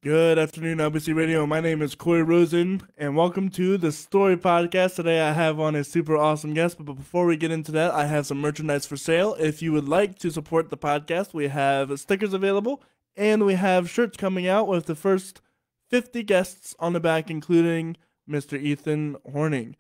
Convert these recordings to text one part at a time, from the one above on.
Good afternoon, LBC Radio. My name is Corey Rosen, and welcome to the Story Podcast. Today I have on a super awesome guest, but before we get into that, I have some merchandise for sale. If you would like to support the podcast, we have stickers available, and we have shirts coming out with the first 50 guests on the back, including Mr. Ethan Horning.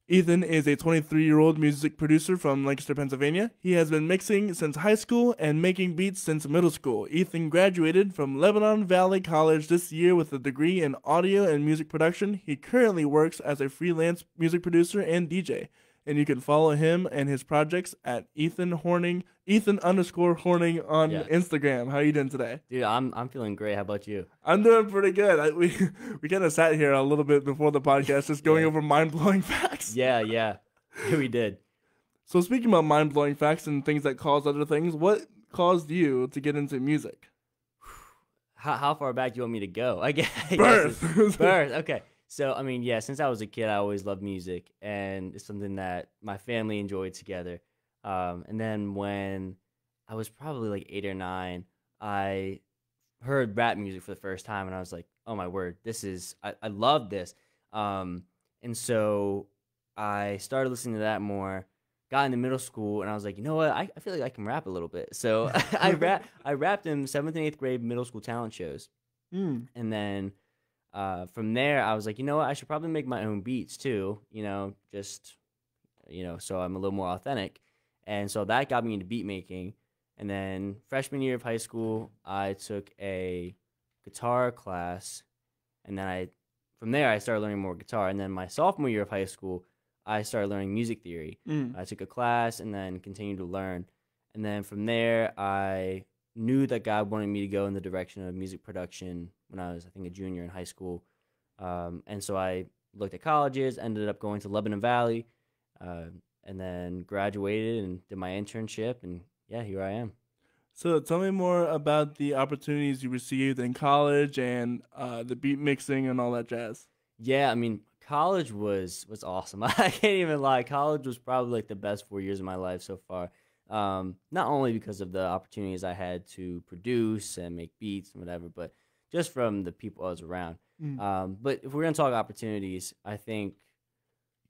Ethan is a 23-year-old music producer from Lancaster, Pennsylvania. He has been mixing since high school and making beats since middle school. Ethan graduated from Lebanon Valley College this year with a degree in audio and music production. He currently works as a freelance music producer and DJ. And you can follow him and his projects at Ethan Horning, Ethan_Horning on Yeah, Instagram. How are you doing today? dude, I'm feeling great. How about you? I'm doing pretty good. We kind of sat here a little bit before the podcast, just going Yeah, over mind-blowing facts. yeah, we did. So speaking about mind-blowing facts and things that cause other things, what caused you to get into music? How far back do you want me to go? I guess Birth. birth. Okay, so I mean, yeah, since I was a kid, I always loved music, and it's something that my family enjoyed together. And then when I was probably like 8 or 9, I heard rap music for the first time, and I was like, oh my word, I love this. Um, and so I started listening to that more. Got into middle school, and I was like, you know what? I feel like I can rap a little bit. So I rapped in 7th and 8th grade middle school talent shows, Mm. and then from there, I was like, you know what? I should probably make my own beats too. Just so I'm a little more authentic. And so that got me into beat making. And then freshman year of high school, I took a guitar class, and then from there, I started learning more guitar. And then my sophomore year of high school, I started learning music theory. Mm. I took a class and then continued to learn. And then from there, I knew that God wanted me to go in the direction of music production when I was, I think, a junior in high school. And so I looked at colleges, ended up going to Lebanon Valley, uh, and then graduated and did my internship. And yeah, here I am. So tell me more about the opportunities you received in college and the beat mixing and all that jazz. Yeah, I mean, college was awesome. I can't even lie. College was probably like the best 4 years of my life so far. Not only because of the opportunities I had to produce and make beats and whatever, but just from the people I was around. Mm. But if we're gonna talk opportunities, I think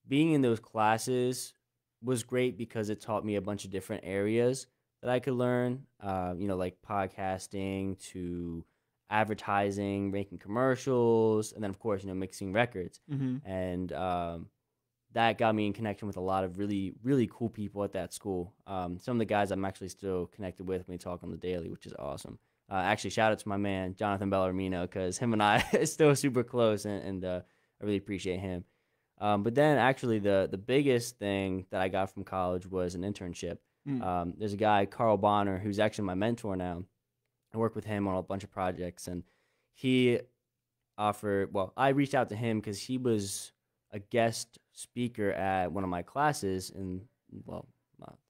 being in those classes was great because it taught me a bunch of different areas that I could learn. Like podcasting to advertising, making commercials, and then of course, mixing records. Mm-hmm. And that got me in connection with a lot of really, really cool people at that school. Some of the guys I'm actually still connected with, we talk on the daily, which is awesome. Actually, shout out to my man Jonathan Bellarmino because him and I are still super close, and I really appreciate him. But then, actually, the biggest thing that I got from college was an internship. Mm. There's a guy, Carl Bonner, who's actually my mentor now. I work with him on a bunch of projects, and he I reached out to him because he was a guest speaker at one of my classes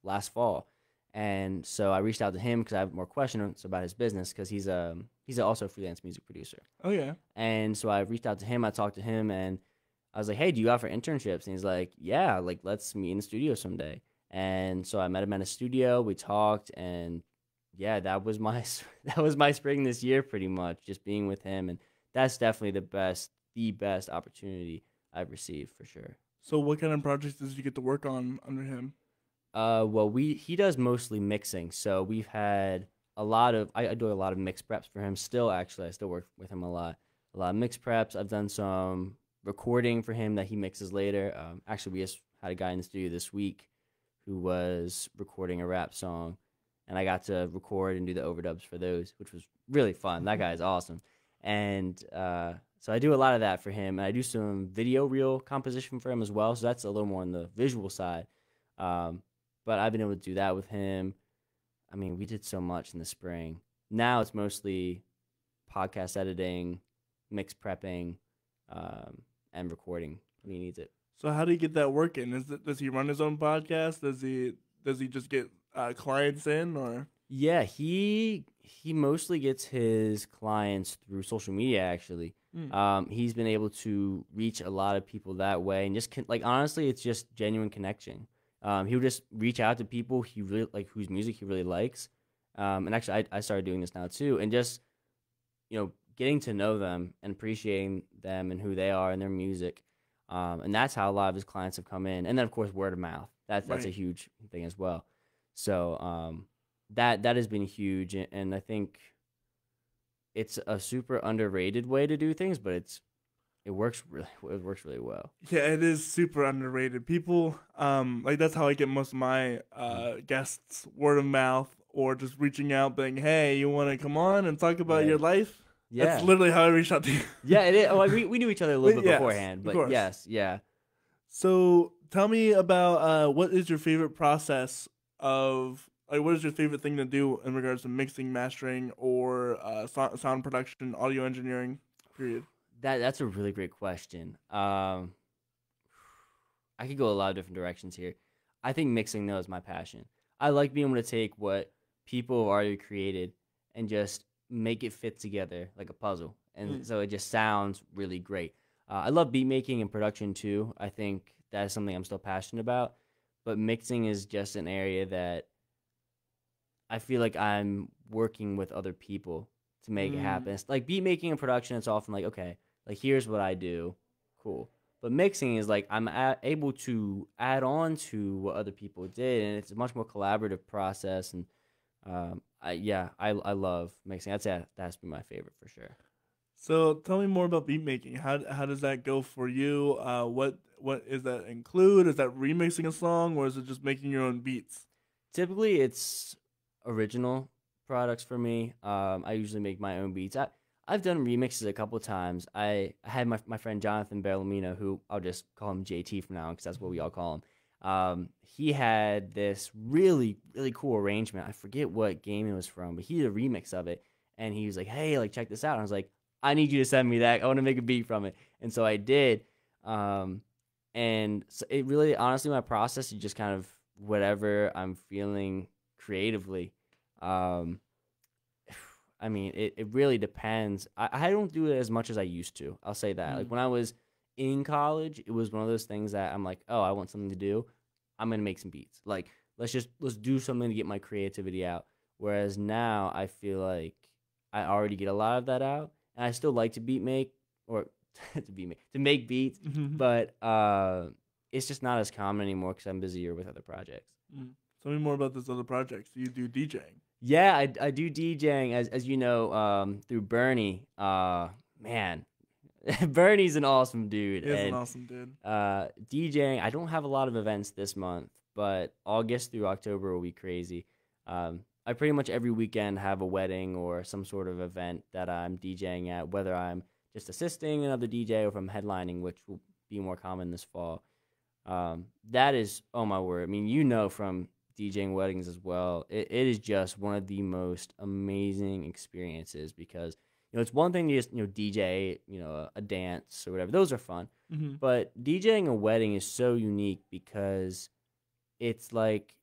last fall. And so I reached out to him because I have more questions about his business because he's also a freelance music producer. Oh yeah. And so I reached out to him, I talked to him, and I was like, hey, do you offer internships? And he's like, yeah, like let's meet in the studio someday. And so I met him at a studio, we talked, and yeah, that was my that was my spring this year pretty much, just being with him, and that's definitely the best opportunity I've received for sure. So what kind of projects did you get to work on under him? Well, he does mostly mixing, so we've had I do a lot of mix preps for him still. Actually, I still work with him a lot of mix preps. I've done some recording for him that he mixes later. Actually, we just had a guy in the studio this week who was recording a rap song, and I got to record and do the overdubs for those, which was really fun. That guy is awesome. And so I do a lot of that for him, and I do some video reel composition for him as well. So that's a little more on the visual side. But I've been able to do that with him. I mean, we did so much in the spring. Now it's mostly podcast editing, mix prepping, and recording when he needs it. So how do you get that working? Does he run his own podcast? Does he just get clients in or? Yeah, he mostly gets his clients through social media. Actually, he's been able to reach a lot of people that way, and just like honestly, it's just genuine connection. He'll just reach out to people he really like, whose music he really likes. And actually, I started doing this now too, and just getting to know them and appreciating them and who they are and their music. And that's how a lot of his clients have come in. And then of course word of mouth. That's a Right. huge thing as well. So that has been huge, and I think it's a super underrated way to do things, but it works really well. Yeah, it is super underrated. People, like that's how I get most of my Mm. guests, word of mouth or just reaching out, being, "Hey, you want to come on and talk about your Right. life?" That's Yeah. literally how I reached out to you. Yeah, it is. Like we knew each other a little But bit yes, beforehand, of but course. yes, yeah. So tell me about what is your favorite process of like what is your favorite thing to do in regards to mixing, mastering, or sound production, audio engineering? Period. That's a really great question. I could go a lot of different directions here. I think mixing though is my passion. I like being able to take what people have already created and just make it fit together like a puzzle, and Mm. so it just sounds really great. I love beat making and production too. I think that is something I'm still passionate about, but mixing is just an area that I feel like I'm working with other people to make it Mm. happen. It's like beat making and production, it's often like, okay, like here's what I do, cool. But mixing is like able to add on to what other people did, and it's a much more collaborative process. And I love mixing. I'd say that has to be my favorite for sure. So tell me more about beat making. How does that go for you? What is that include? Is that remixing a song or is it just making your own beats? Typically, it's original products for me. I usually make my own beats. I've done remixes a couple times. I had my friend Jonathan Bellamino, who I'll just call him JT from now on because that's what we all call him. He had this really cool arrangement. I forget what game it was from, but he did a remix of it, and he was like, "Hey, like check this out." And I was like, "I need you to send me that. I want to make a beat from it." And so I did. Um, and so it really, honestly, my process is just kind of whatever I'm feeling creatively. Um, I mean, it really depends. I don't do it as much as I used to. I'll say that. Like Mm. when I was in college, it was one of those things that I'm like, oh, I want something to do. I'm gonna make some beats. Like let's do something to get my creativity out. Whereas now I feel like I already get a lot of that out, and I still like to beat make or to make beats, but it's just not as common anymore because I'm busier with other projects. Mm. Tell me more about this other projects. You do DJing. Yeah, I do DJing as you know through Bernie. Man, Bernie's an awesome dude, He is an and awesome dude. DJing. I don't have a lot of events this month, but August through October will be crazy. I pretty much every weekend have a wedding or some sort of event that I'm DJing at, whether I'm just assisting another DJ or if I'm headlining, which will be more common this fall. That is, oh my word. I mean, you know, from DJing weddings as well, it is just one of the most amazing experiences because, you know, it's one thing to just, you know, DJ, you know, a dance or whatever. Those are fun. Hmm. But DJing a wedding is so unique because it's like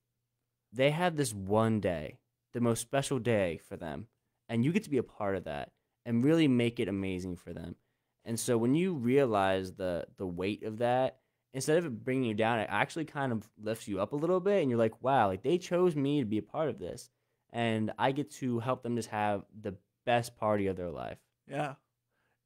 they have this one day, the most special day for them, and you get to be a part of that and really make it amazing for them. And so when you realize the weight of that, instead of it bringing you down, it actually kind of lifts you up a little bit, and you're like, wow, like they chose me to be a part of this, and I get to help them just have the best party of their life. Yeah,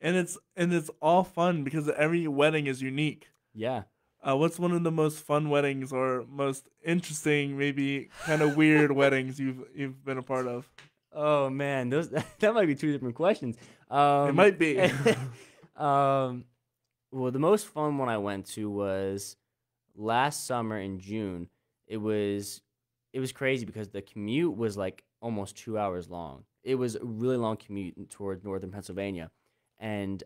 and it's all fun because every wedding is unique. Yeah. What's one of the most fun weddings or most interesting, maybe kind of weird weddings you've been a part of? Oh man, those that might be two different questions. It might be. um, well, the most fun one I went to was last summer in June. It was it was crazy because the commute was like almost 2 hours long. It was a really long commute towards northern Pennsylvania, and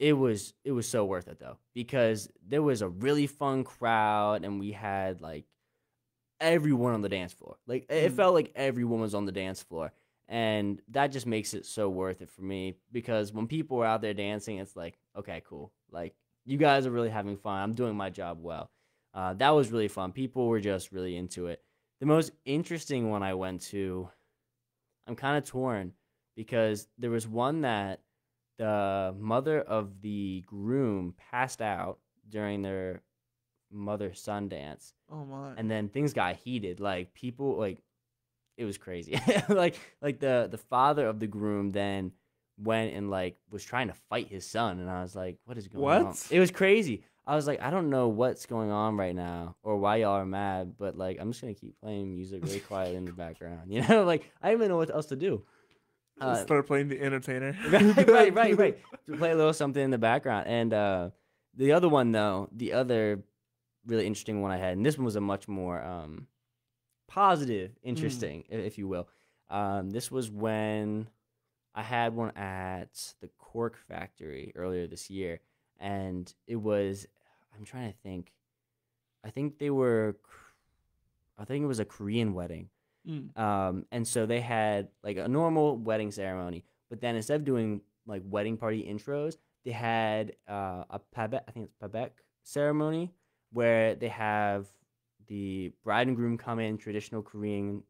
it was so worth it though because there was a really fun crowd and we had like everyone on the dance floor. Like it Mm. felt like everyone was on the dance floor. And that just makes it so worth it for me because when people are out there dancing, it's like, okay, cool. Like you guys are really having fun. I'm doing my job well. That was really fun. People were just really into it. The most interesting one I went to, I'm kind of torn because there was one that the mother of the groom passed out during their mother son dance, Oh my. and then things got heated. Like people like it was crazy. Like the father of the groom then went and like was trying to fight his son, and I was like, what is going on? What? It was crazy. I was like, I don't know what's going on right now or why y'all are mad, but like I'm just gonna keep playing music really quietly in the background. Like I don't even know what else to do. Start playing the entertainer. right. To play a little something in the background. And the other one though, the other really interesting one I had, and this one was a much more positive, interesting, if you will. This was when I had one at the Cork Factory earlier this year, and it was, I'm trying to think, I think it was a Korean wedding. And so they had like a normal wedding ceremony, but then instead of doing like wedding party intros, they had a pabek, I think it's pabek ceremony, where they have the bride and groom come in traditional Korean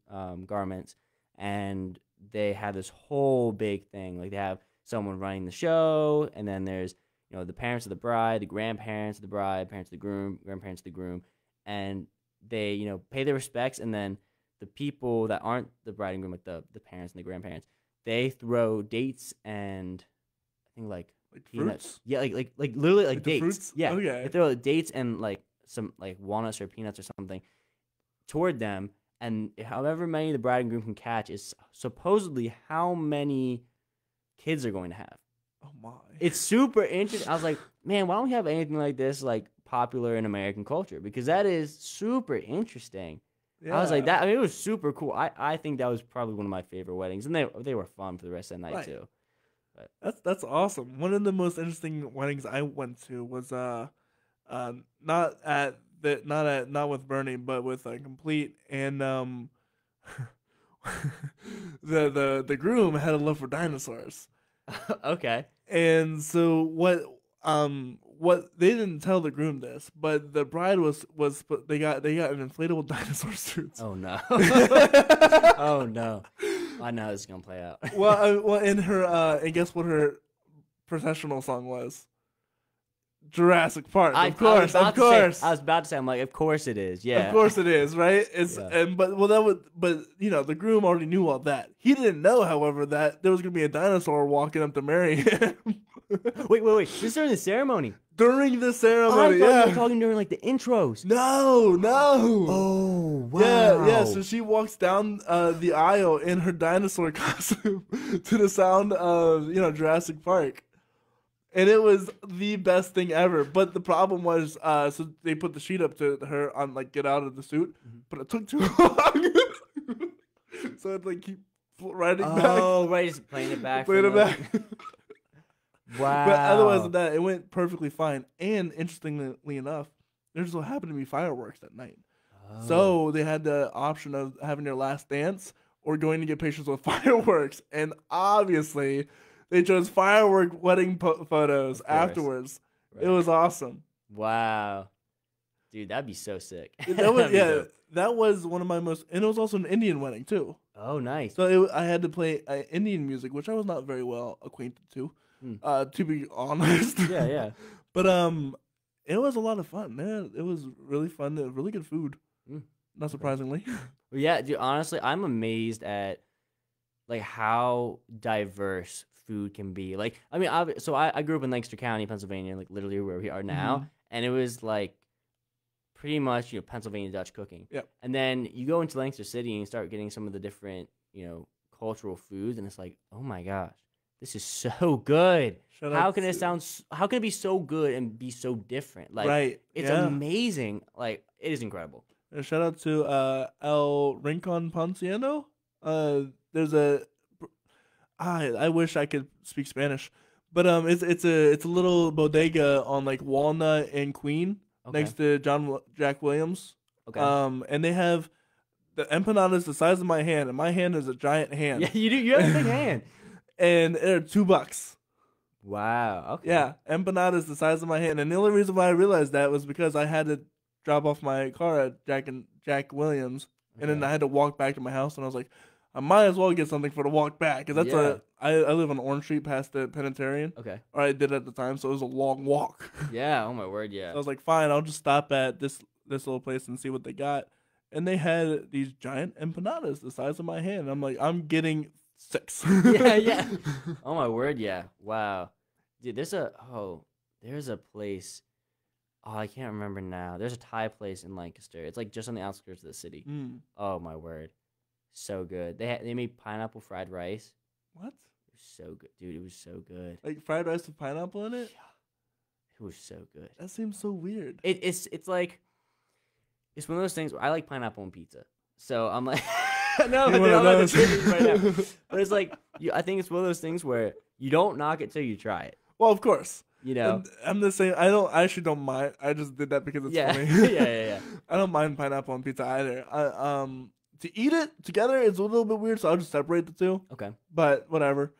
garments, and they have this whole big thing. Like they have someone running the show, and then there's the parents of the bride, the grandparents of the bride, parents of the groom, grandparents of the groom, and they pay their respects, and then the people that aren't the bride and groom, like the parents and the grandparents, they throw dates and I think like peanuts. Fruits? Yeah, like literally like dates. Fruits? Yeah, Okay. they throw dates and like some like walnuts or peanuts or something toward them, and however many the bride and groom can catch is supposedly how many kids they're going to have. Oh my! It's super interesting. I was like, man, why don't we have anything like this like popular in American culture? Because that is super interesting. Yeah. I was like that. I mean, it was super cool. I think that was probably one of my favorite weddings, and they were fun for the rest of the night too. But that's awesome. One of the most interesting weddings I went to was not with Bernie, but with a complete and the groom had a love for dinosaurs. Okay. And so what they didn't tell the groom this, but the bride was they got an inflatable dinosaur suit. Oh no! Oh no! I know this is gonna play out. well, in her and guess what her processional song was? Jurassic Park. Of course. I was about to say. I'm like, of course it is. Yeah. Of course it is. Right. But the groom already knew all that. He didn't know, however, that there was gonna be a dinosaur walking up to marry him. Wait. This is during the ceremony. During the ceremony, I thought you were talking during like the intros. No. Oh, wow. Yeah. So she walks down the aisle in her dinosaur costume to the sound of Jurassic Park, and it was the best thing ever. But the problem was, so they put the sheet up to her on like get out of the suit, but it took too long, so I'd like keep riding back. Oh, right, just playing it back. Wow. But otherwise than that, it went perfectly fine. And interestingly enough, there just so happened to be fireworks that night. Oh. So they had the option of having their last dance or going to get pictures with fireworks. And obviously, they chose firework wedding photos afterwards. Right. It was awesome. Wow. Dude, that'd be so sick. That was one of my most... And it was also an Indian wedding, too. Oh, nice. So I had to play Indian music, which I was not very well acquainted to. To be honest. Yeah. But it was a lot of fun, man. It was really fun. It was really good food. Not surprisingly. Well, yeah, dude, honestly, I'm amazed at like how diverse food can be. Like, I mean, I grew up in Lancaster County, Pennsylvania, like literally where we are now, and it was like pretty much Pennsylvania Dutch cooking. Yep. And then you go into Lancaster City and you start getting some of the different cultural foods, and it's like, oh my gosh. This is so good. How can it be so good and be so different? Like, right. It's amazing. Like, it is incredible. Shout out to El Rincon Ponciano. There's I wish I could speak Spanish, but it's a little bodega on like Walnut and Queen next to Jack Williams. Okay. And they have the empanadas the size of my hand, and my hand is a giant hand. Yeah, you do. You have a big hand. And they're $2. Wow. Okay. Yeah, empanadas the size of my hand, and the only reason why I realized that was because I had to drop off my car at Jack Williams, and then I had to walk back to my house, and I was like, I might as well get something for the walk back, because I live on Orange Street past the Penitentiary. Okay. Or I did at the time, so it was a long walk. Yeah. Oh my word. Yeah. So I was like, fine, I'll just stop at this little place and see what they got, and they had these giant empanadas the size of my hand. I'm like, I'm getting 6. Yeah. Oh my word, yeah. Wow. Dude, there's a place. Oh, I can't remember now. There's a Thai place in Lancaster. It's like just on the outskirts of the city. Mm. Oh my word. So good. They made pineapple fried rice. What? It was so good. Dude, it was so good. Like fried rice with pineapple in it? Yeah. It was so good. That seems so weird. It's like it's one of those things where I like pineapple on pizza. So I'm like no, You're one I'm of not those. right now. But it's like I think it's one of those things where you don't knock it till you try it. Well, of course. You know. And I'm the same. I actually don't mind. I just did that because it's Yeah. funny. yeah. I don't mind pineapple on pizza either. To eat it together is a little bit weird, so I'll just separate the two. Okay. But whatever.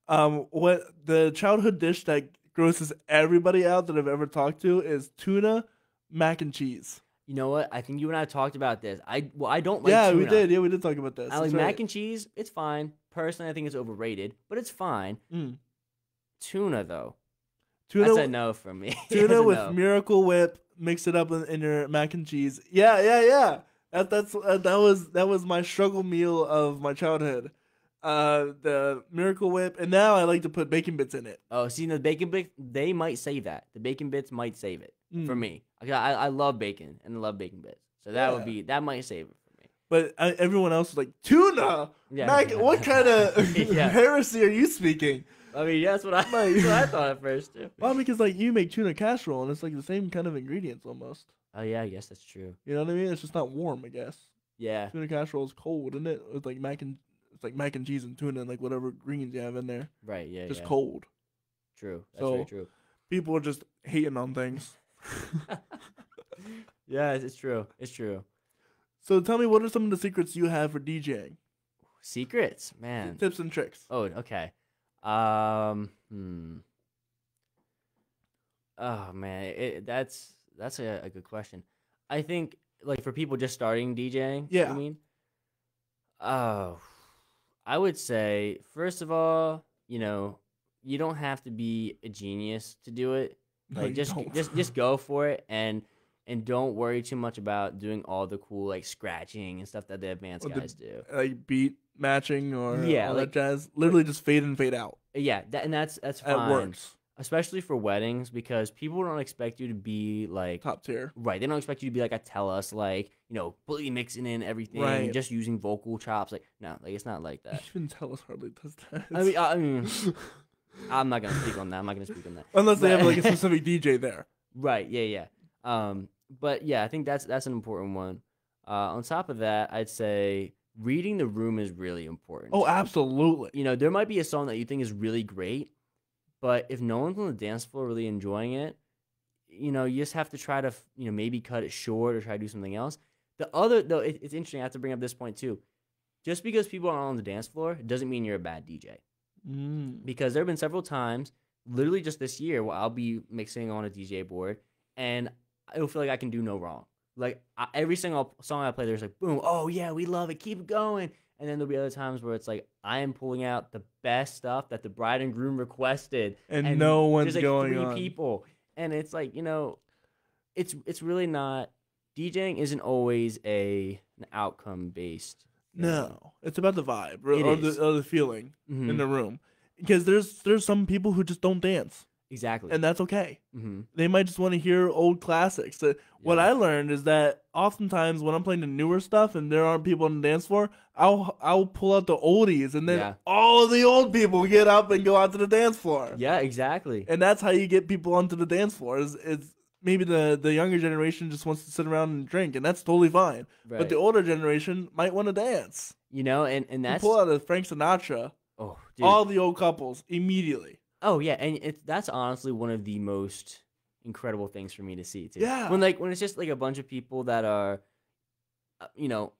What the childhood dish that grosses everybody out that I've ever talked to is tuna mac and cheese. You know what? I think you and I talked about this. I don't like Yeah, tuna. we did. Yeah, we did talk about this. I like That's mac right. and cheese. It's fine. Personally, I think it's overrated, but it's fine. Mm. Tuna though. Tuna, That's a no for me. tuna That's a with no. Miracle Whip. Mix it up in your mac and cheese. Yeah. That was my struggle meal of my childhood. The Miracle Whip, and now I like to put bacon bits in it. Oh, see, the bacon bits, they might save that. The bacon bits might save it for Mm. me. I love bacon and I love bacon bits. So that might save it for me. But everyone else was like, tuna? Yeah. Mac, what kind of Yeah. heresy are you speaking? I mean, that's what I thought at first too. Well, because like you make tuna casserole and it's like the same kind of ingredients almost. Oh yeah, I guess that's true. You know what I mean? It's just not warm, I guess. Yeah. Tuna casserole is cold, isn't it? It's like mac and cheese and tuna and like whatever greens you have in there. Right. Yeah. Just yeah. cold. True. That's So- very true. People are just hating on things. Yeah, it's true. It's true. So tell me, what are some of the secrets you have for DJing? Secrets, man. Tips and tricks. Oh, okay. Oh man, that's a good question. I think like for people just starting DJing, Yeah. I mean, oh, I would say first of all, you don't have to be a genius to do it. No, Like you just don't. just go for it and don't worry too much about doing all the cool like scratching and stuff that the advanced Or the- guys do. Like beat matching or Yeah, all like- that jazz. Literally just fade in, fade out. Yeah, that's It fine. works. Especially for weddings because people don't expect you to be like Top tier. right. They don't expect you to be like a tell us like fully mixing in everything Right. and just using vocal chops. Like no, like it's not like that. Even tell us hardly does that. I mean, I'm not gonna speak on that. I'm not gonna speak on that. Unless they have But- like a specific DJ there. Right. Yeah. But yeah, I think that's an important one. On top of that, I'd say reading the room is really important. Oh, absolutely. There might be a song that you think is really great, but if no one's on the dance floor really enjoying it, you just have to try to, maybe cut it short or try to do something else. The other, though, it's interesting. I have to bring up this point too. Just because people aren't on the dance floor doesn't mean you're a bad DJ. Mm. Because there have been several times, literally just this year, where I'll be mixing on a DJ board and I don't feel like I can do no wrong. Like every single song I play, there's like, boom, oh yeah, we love it, keep it going. And then there'll be other times where it's like I am pulling out the best stuff that the bride and groom requested, And no one's there's like going 3 on. people, and it's like it's really not. DJing isn't always an outcome based. No, it's about the vibe It or is. the feeling Mhm. in the room. Because there's some people who just don't dance, Exactly. and that's okay. Mm-hmm. They might just want to hear old classics. What Yeah. I learned is that oftentimes when I'm playing the newer stuff and there aren't people on the dance floor, I'll pull out the oldies, and then Yeah. all of the old people get up and go out to the dance floor. Yeah, exactly. And that's how you get people onto the dance floor. Is maybe the younger generation just wants to sit around and drink, and that's totally fine. Right. But the older generation might want to dance. and You that's pull out a Frank Sinatra, oh, dude. all the old couples immediately. Oh yeah, and that's honestly one of the most incredible things for me to see too. Yeah. When it's just like a bunch of people that are,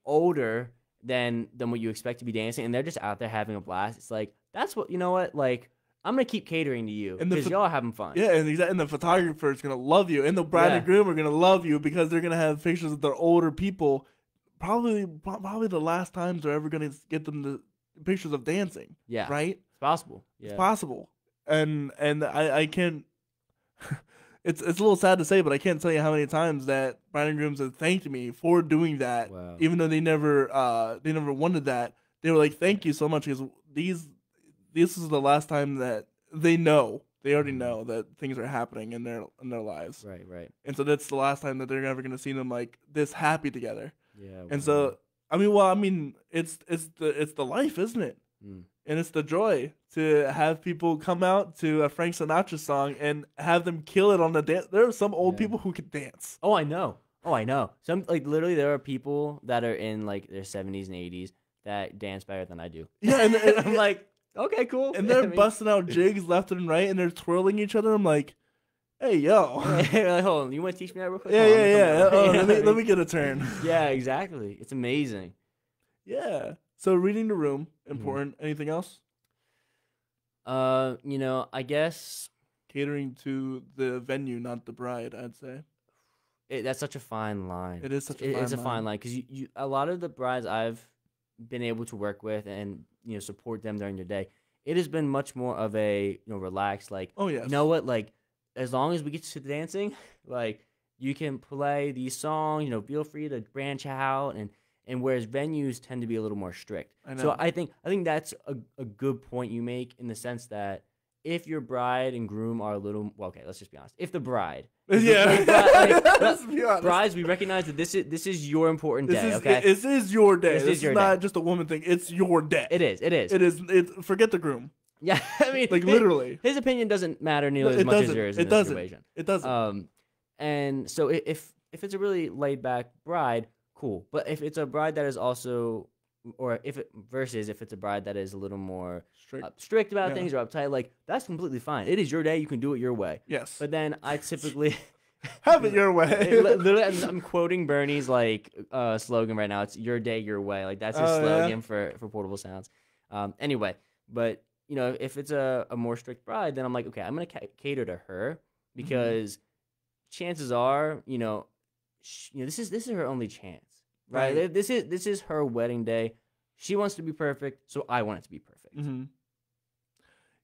older than what you expect to be dancing, and they're just out there having a blast. It's like that's what like I'm gonna keep catering to you And the because y'all are having fun. Yeah, and the photographer is gonna love you, and the bride and Yeah. groom are gonna love you because they're gonna have pictures of their older people. Probably the last times they're ever gonna get them the pictures of dancing. Yeah. Right. It's possible. Yeah. It's possible. And I can't. It's a little sad to say, but I can't tell you how many times that bride and grooms have thanked me for doing that, Wow. even though they never wanted that. They were like, "Thank you so much," because this is the last time that they already know that things are happening in their lives. Right, right. And so that's the last time that they're ever going to see them like this happy together. Yeah. And wow. so it's the life, isn't it? Mm. And it's the joy to have people come out to a Frank Sinatra song and have them kill it on the dance. There are some old people who can dance. Oh, I know. Some like literally there are people that are in like their 70s and 80s that dance better than I do. Yeah, and I'm like, okay, cool. And they're busting out jigs left and right, and they're twirling each other. I'm like, hey, yo. Like, hold on, you want to teach me that real quick? Yeah. Oh, let me get a turn. Yeah, exactly. It's amazing. Yeah. So reading the room, important. Anything else? I guess catering to the venue, not the bride, I'd say. That's such a fine line. It is such a fine line. It's a fine line because you a lot of the brides I've been able to work with and support them during their day. It has been much more of a relaxed, like, oh yes, you know what, like, as long as we get to the dancing, like, you can play these songs, feel free to branch out, and whereas venues tend to be a little more strict. I know. So I think that's a good point you make in the sense that if your bride and groom are a little, well, okay, let's just be honest. If the bride, let's be honest. Brides, we recognize that this is your important day. Okay, this is your day. This is your not day. just a woman thing. It's your day. It is. Forget the groom. Yeah, I mean, like literally, his opinion doesn't matter nearly as much as yours in this situation. It doesn't. And so if it's a really laid back bride, cool. But if it's a bride that is also, or if it's a bride that is a little more strict about things or uptight, like, that's completely fine. It is your day. You can do it your way. Yes. But then I typically have it your way. Literally, I'm quoting Bernie's like slogan right now. It's your day, your way. Like, that's his slogan for Portable Sounds. Anyway, but if it's a more strict bride, then I'm like, okay, I'm gonna cater to her because chances are, this is her only chance, right? This is her wedding day. She wants to be perfect, so I want it to be perfect. Mm-hmm.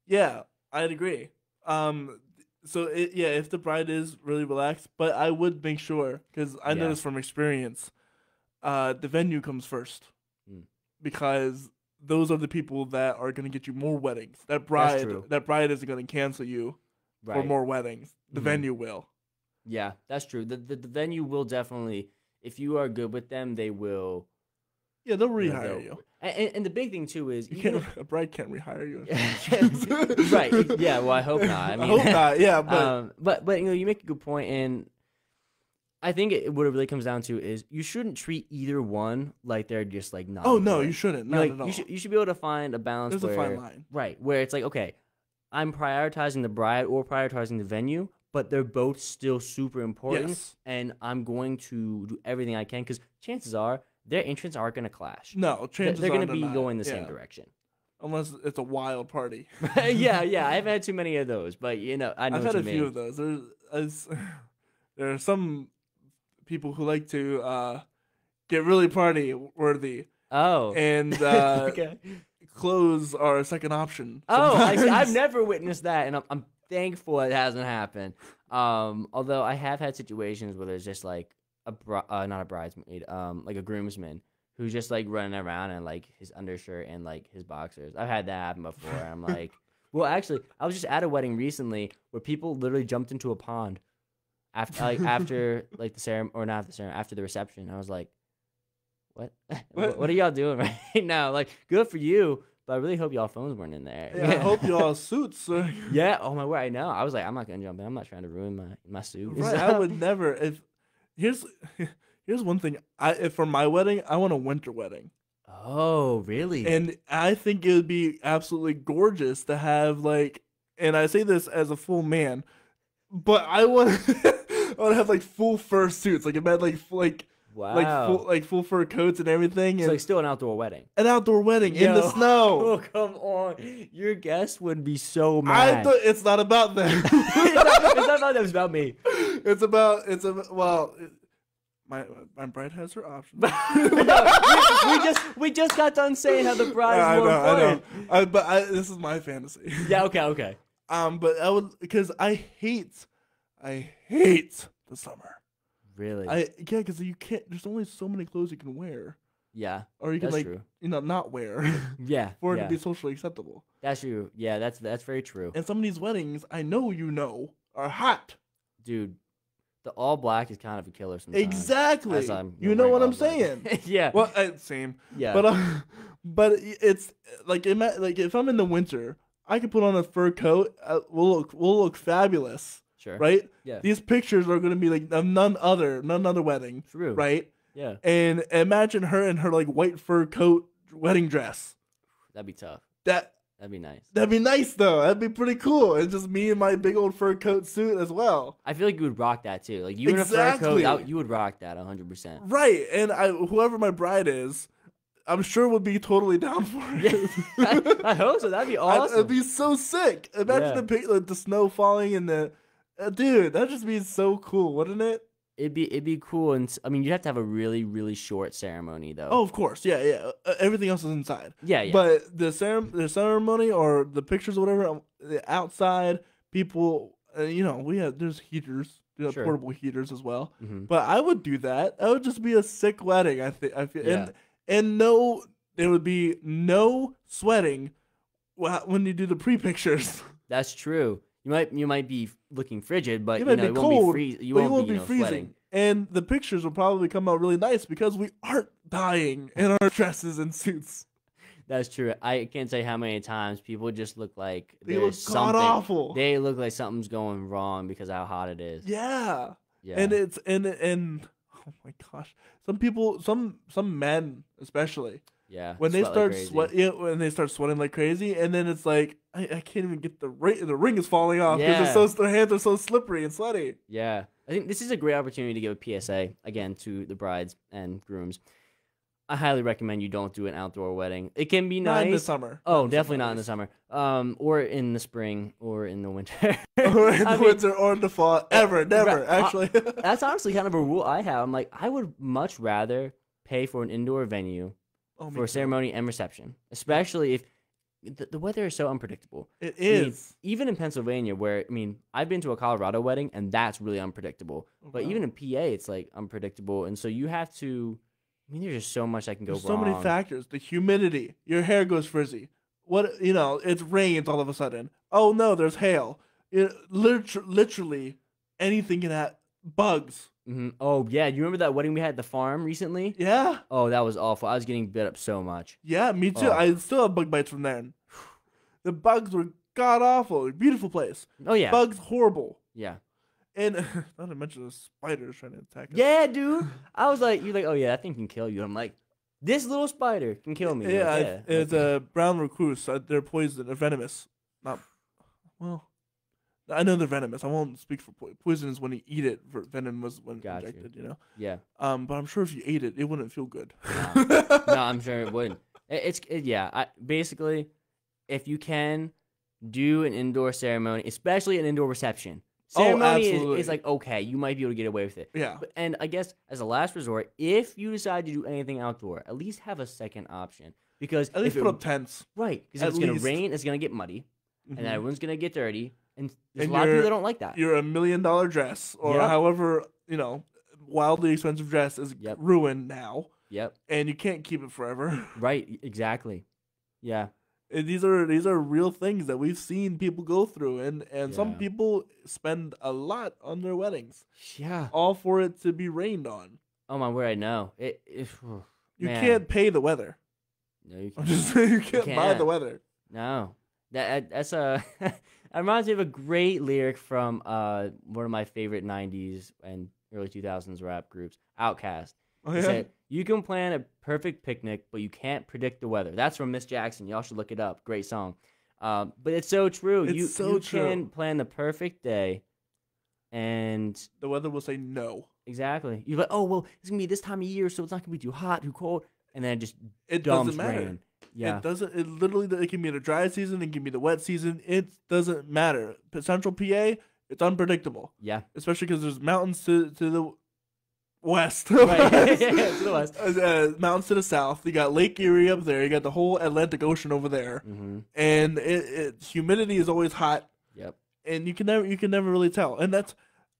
Yeah, I'd agree. If the bride is really relaxed, but I would make sure, because I know this from experience, the venue comes first, because those are the people that are going to get you more weddings. That bride isn't going to cancel you for more weddings. The venue will. Yeah, that's true. The venue will definitely, if you are good with them, they will. Yeah, they'll rehire you. And the big thing too is a bride can't rehire you. Right? Yeah. Well, I hope not. I mean, I hope not. Yeah, but you make a good point, and I think what it really comes down to is you shouldn't treat either one like they're just like not. Oh no, you shouldn't. Not at all. You should be able to find a balance. There's a fine line, right? Where it's like, okay, I'm prioritizing the bride or prioritizing the venue, but they're both still super important, and I'm going to do everything I can because chances are their interests aren't going to clash. No, chances they're going to be going the same direction. Unless it's a wild party. yeah. I've had too many of those, but I've had a few of those. There are some people who like to get really party worthy. Oh, and clothes are a second option. Sometimes. Oh, I've never witnessed that, and I'm thankful it hasn't happened. Although I have had situations where there's just like not a bridesmaid, like a groomsman who's just like running around in like his undershirt and like his boxers. I've had that happen before. And I'm like, well, actually, I was just at a wedding recently where people literally jumped into a pond after like the ceremony, or not the ceremony, after the reception. I was like, what? What are y'all doing right now? Like, good for you, but I really hope y'all phones weren't in there. Yeah, I hope y'all suits. Yeah. Oh my word, I know. I was like, I'm not gonna jump in. I'm not trying to ruin my suit. Right, I would never. Here's one thing. For my wedding, I want a winter wedding. Oh, really? And I think it would be absolutely gorgeous to have like, and I say this as a full man, but I want to have like full fur suits, like wow, like full fur coats and everything. It's and like still an outdoor wedding. An outdoor wedding in the snow. Oh, come on, your guests would be so mad. It's not about them. It's not about them. It's about me. My bride has her options. we just got done saying how the bride is more important. I know. This is my fantasy. Yeah. Okay. But I would, because I hate the summer. Really? Because you can't. There's only so many clothes you can wear. Yeah, or you can that's like true. not wear Yeah, for it yeah, to be socially acceptable. that's true. Yeah, that's very true, And some of these weddings, I know are hot. dude. The all black is kind of a killer sometimes. As Exactly. I'm You know wearing what all I'm black. saying? Yeah, Well, same. yeah, But it's like like if I'm in the winter, I can put on a fur coat. We'll look fabulous, sure. right? Yeah, These pictures are gonna be like of none other wedding, true. right? Yeah, And imagine her in her like white fur coat wedding dress. that'd be tough. That That'd be nice. that'd be nice though. That'd be pretty cool. It's just me in my big old fur coat suit as well. I feel like you would rock that too. Like you in a fur coat, you would rock that 100%. Right, and whoever my bride is, I'm sure would be totally down for it. Yeah, I hope so. That'd be awesome. It'd be so sick. Imagine the snow falling and dude, that'd just be so cool, wouldn't it? It'd be cool, and I mean, you'd have to have a really really short ceremony though. Oh, of course, yeah. Everything else is inside. Yeah, yeah. But the ceremony or the pictures or whatever, the outside people, there's heaters, Sure. portable heaters as well. Mm-hmm. But I would do that. That would just be a sick wedding. I feel, Yeah. and there would be no sweating when you do the pre-pictures. That's true. You might be looking frigid, but You might be it cold, won't be you but won't be freezing. sweating. And the pictures will probably come out really nice because we aren't dying in our dresses and suits. That's true. I can't say how many times people just look like They look there's something. god-awful. They look like something's going wrong because of how hot it is. Yeah. Yeah. And it's and oh my gosh. Some people, some men especially, Yeah. when they sweat like start crazy. when they start sweating like crazy, and then it's like I can't even get the ring is falling off Yeah. because their hands are so slippery and sweaty. Yeah. I think this is a great opportunity to give a PSA again to the brides and grooms. I highly recommend you don't do an outdoor wedding. It can be nice. Not in the summer. Oh, definitely not in the summer. Or in the spring, or in the winter. Or in the winter or in the fall. Never, actually. That's honestly kind of a rule I have. I'm like, I would much rather pay for an indoor venue for ceremony and reception, especially if the weather is so unpredictable. It I mean, is. even in Pennsylvania, where I've been to a Colorado wedding, and that's really unpredictable. But even in PA, it's like unpredictable, and so you have to. There's just so much that can go wrong. There's so many factors. The humidity. Your hair goes frizzy. It rains all of a sudden. Oh no, there's hail. Literally, anything can happen. Bugs. Mm-hmm. Oh yeah, you remember that wedding we had at the farm recently? Yeah. Oh, that was awful. I was getting bit up so much. Yeah, me too. Oh. I still have bug bites from then. The bugs were god awful. Beautiful place. Oh yeah. Bugs horrible. Yeah. And not to mention the spiders trying to attack us. Yeah, dude. I was like, you're like, oh yeah, that thing can kill you. I'm like, this little spider can kill me. Yeah, Like, it's a brown recluse. They're poison. They're venomous. I know they're venomous. I won't speak for poison is when you eat it. Venom was when injected. Yeah. But I'm sure if you ate it, it wouldn't feel good. No, I'm sure it wouldn't. Basically, if you can do an indoor ceremony, especially an indoor reception. Ceremony is like, okay, you might be able to get away with it. Yeah. And I guess as a last resort, if you decide to do anything outdoor, at least have a second option. Because at least put up tents. Right. Because if it's going to rain, it's going to get muddy. Mm-hmm. And everyone's going to get dirty. And there's a lot of people that don't like that. Your $1 million dress or however, wildly expensive dress is ruined now. Yep. And you can't keep it forever. Right. Exactly. Yeah. And these are real things that we've seen people go through, and some people spend a lot on their weddings. Yeah. All for it to be rained on. Oh my word, I know. You can't pay the weather. No, you can't. I'm just saying, you can't buy the weather. No. That's a it reminds me of a great lyric from one of my favorite 90s and early 2000s rap groups, Outkast. Oh, He yeah? said, you can plan a perfect picnic, but you can't predict the weather. That's from Miss Jackson. Y'all should look it up. Great song. But it's so true. You can plan the perfect day, and the weather will say no. Exactly. You're like, oh, well, it's going to be this time of year, so it's not going to be too hot, too cold. And then it doesn't matter. Rain. Yeah. It can be the dry season. It can be the wet season. It doesn't matter. Central PA, it's unpredictable. Yeah. Especially because there's mountains to the west. Right. To the west. Mountains to the south. You got Lake Erie up there. You got the whole Atlantic Ocean over there. Mm-hmm. And humidity is always hot. Yep. And you can never really tell. And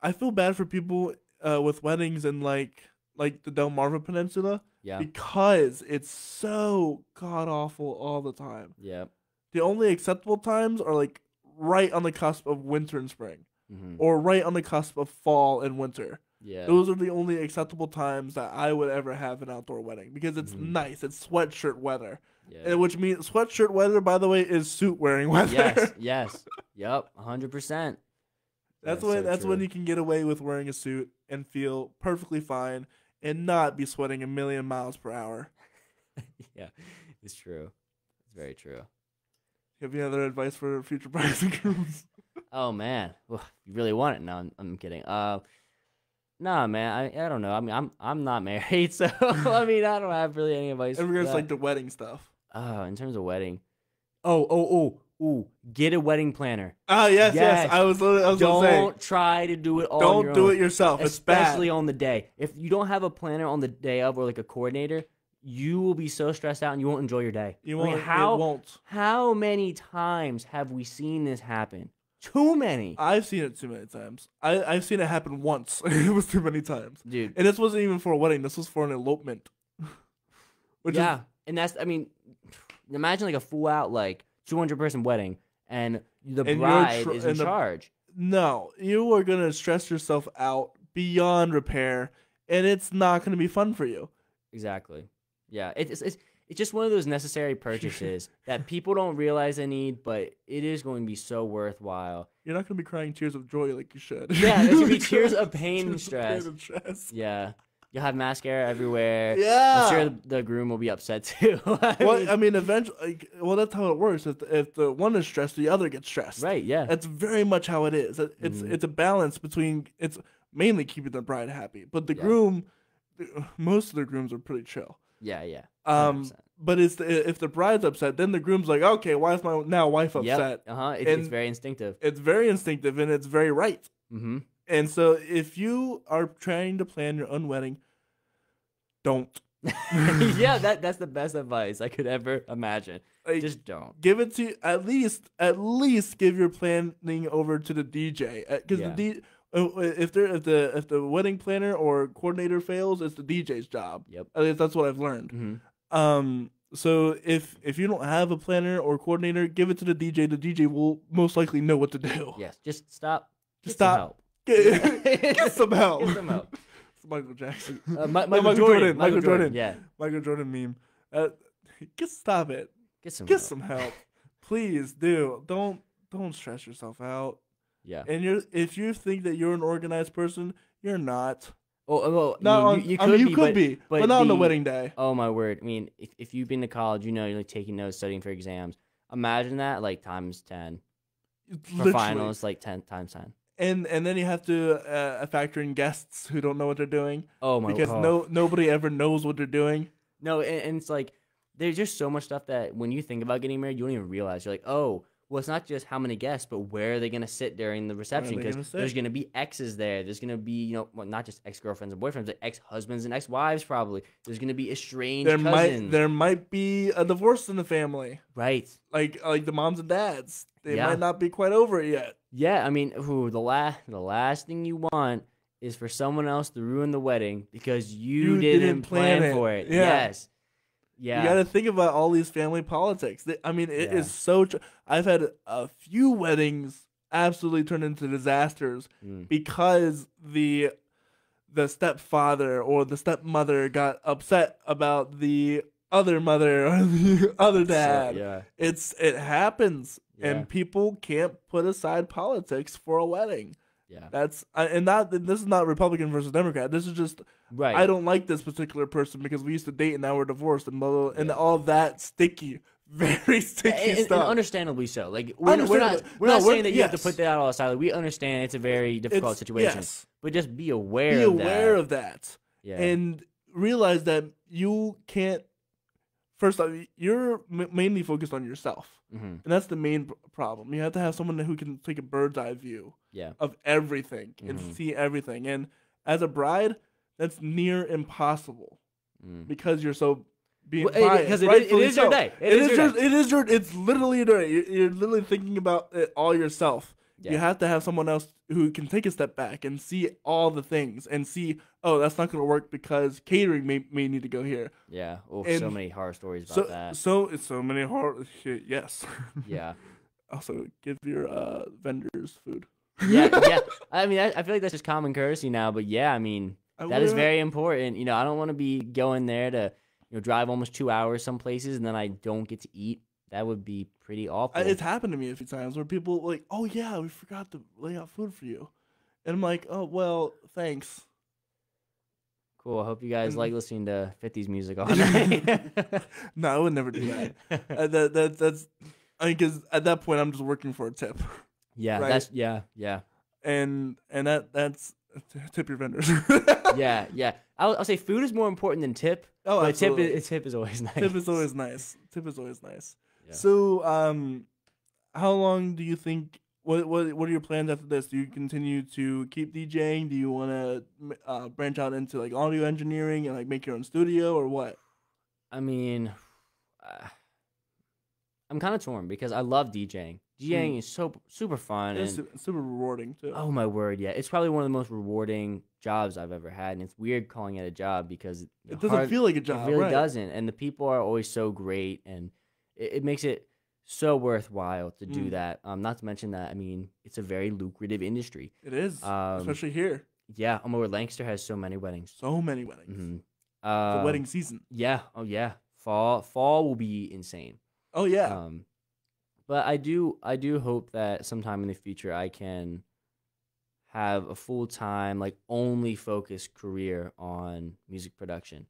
I feel bad for people with weddings in like like the Delmarva Peninsula Yeah. because it's so god awful all the time. Yeah. The only acceptable times are like right on the cusp of winter and spring, Mm-hmm. or right on the cusp of fall and winter. Yeah. Those are the only acceptable times that I would ever have an outdoor wedding because it's nice. It's sweatshirt weather, Yeah. which means sweatshirt weather, by the way, is suit wearing weather. Yes. Yes. Yep. 100%. That's so when true. you can get away with wearing a suit and feel perfectly fine and not be sweating a million miles per hour. Yeah, it's true. It's very true. Have you any other advice for future brides and grooms? Oh man, well, you really want it? No, I'm kidding. Nah, man, I don't know. I mean, I'm not married, so I mean, I don't have really any advice. In For regards that. to like the wedding stuff. In terms of wedding, oh, get a wedding planner. Oh yes. I was gonna say. Don't try to do it all. Don't on your do own, it yourself. It's especially bad. on the day. If you don't have a planner on the day of, or like a coordinator, you will be so stressed out and you won't enjoy your day. You I mean, won't. It won't. How many times have we seen this happen? Too many. I've seen it too many times. I've seen it happen once. It was too many times. Dude. And this wasn't even for a wedding. This was for an elopement. Yeah. And that's, I mean, imagine like a full out, like 200-person wedding and the bride is in charge. No, you are going to stress yourself out beyond repair, and it's not going to be fun for you. Exactly. Yeah. It's just one of those necessary purchases that people don't realize they need, but it is going to be so worthwhile. You're not going to be crying tears of joy like you should. Yeah, there's going to be tears of pain and stress. Pain and stress. Yeah. You'll have mascara everywhere. Yeah. I'm sure the groom will be upset too. I mean, eventually, that's how it works. If the one is stressed, the other gets stressed. Right, yeah. That's very much how it is. It's a balance between, it's mainly keeping the bride happy. But the groom, most of the grooms are pretty chill. Yeah. 100%. But if the bride's upset, then the groom's like, okay, why is my wife upset? Yep. It's very instinctive. It's very instinctive, and it's very right. Mm-hmm. And so if you are trying to plan your own wedding, don't. Yeah, that's the best advice I could ever imagine. Like, just don't. Give it to at least give your planning over to the DJ, because if the wedding planner or coordinator fails, it's the DJ's job. Yep. At least that's what I've learned. Mm-hmm. So if you don't have a planner or coordinator, give it to the DJ. The DJ will most likely know what to do. Yes. Just stop. Just stop. Get some help. Get some help. It's Michael Jackson. Michael Jordan. Michael Jordan. Yeah. Michael Jordan meme. Stop it. Get some help. Please do. Don't stress yourself out. Yeah. And if you think that you're an organized person, you're not. Oh, no, you could be, but not on the wedding day. Oh my word! I mean, if you've been to college, you know you're like taking notes, studying for exams. Imagine that, like times 10 for finals, like 10 times 10. And then you have to factor in guests who don't know what they're doing. Oh my! Because nobody ever knows what they're doing. No, and it's like there's just so much stuff that when you think about getting married, you don't even realize. You're like, oh. Well, it's not just how many guests, but where are they going to sit during the reception? Because there's going to be exes there. There's going to be, not just ex-girlfriends and boyfriends, but ex-husbands and ex-wives probably. There's going to be estranged cousins. There might be a divorce in the family. Right. Like the moms and dads. They might not be quite over it yet. Yeah, I mean, the last thing you want is for someone else to ruin the wedding because you didn't plan for it. Yeah. Yes. Yeah. You got to think about all these family politics. I mean, it is so. I've had a few weddings absolutely turn into disasters because the stepfather or the stepmother got upset about the other mother or the other dad. It happens, and people can't put aside politics for a wedding. Yeah, this is not Republican versus Democrat. This is just I don't like this particular person because we used to date and now we're divorced and blah, blah, blah, and all that sticky, very sticky stuff. And understandably so. Like we're not saying that you have to put that all aside. Like, we understand it's a very difficult situation, but just be aware of that, and realize that you can't. First off, you're mainly focused on yourself, and that's the main problem. You have to have someone who can take a bird's eye view of everything and see everything. And as a bride, that's near impossible because you're so being biased. Because it is your day. It's literally your day. You're literally thinking about it all yourself. You have to have someone else who can take a step back and see all the things and see, oh, that's not going to work because catering may need to go here. Yeah. Oh, And so many horror stories about that. So many horror shit. Yes. Yeah. Also, give your vendors food. Yeah. Yeah. I mean, I feel like that's just common courtesy now, but yeah, I mean, that is very important. You know, I don't want to be going there to, drive almost 2 hours some places and then I don't get to eat. That would be pretty awful. It's happened to me a few times where people like, oh yeah, we forgot to lay out food for you, and I'm like, oh well, thanks. Cool. I hope you guys like listening to 50s music all night. No, I would never do that. That's I mean, because at that point I'm just working for a tip. Yeah, right? yeah. And that's tip your vendors. Yeah. I'll say food is more important than tip. Oh, but absolutely. tip is always nice. Tip is always nice. Tip is always nice. Yeah. So, how long do you think? What are your plans after this? Do you continue to keep DJing? Do you want to branch out into like audio engineering and like make your own studio or what? I mean, I'm kind of torn because I love DJing. DJing is so super fun It's and super rewarding too. oh my word, yeah, it's probably one of the most rewarding jobs I've ever had, and it's weird calling it a job because it doesn't feel like a job. It really right? doesn't, and the people are always so great, and it makes it so worthwhile to do that. Not to mention that, I mean, it's a very lucrative industry. It is, especially here. Yeah, Lancaster has so many weddings. So many weddings. Mm-hmm. The wedding season. Yeah. Oh yeah. Fall will be insane. Oh yeah. But I do hope that sometime in the future I can have a full-time, like only focused career on music production.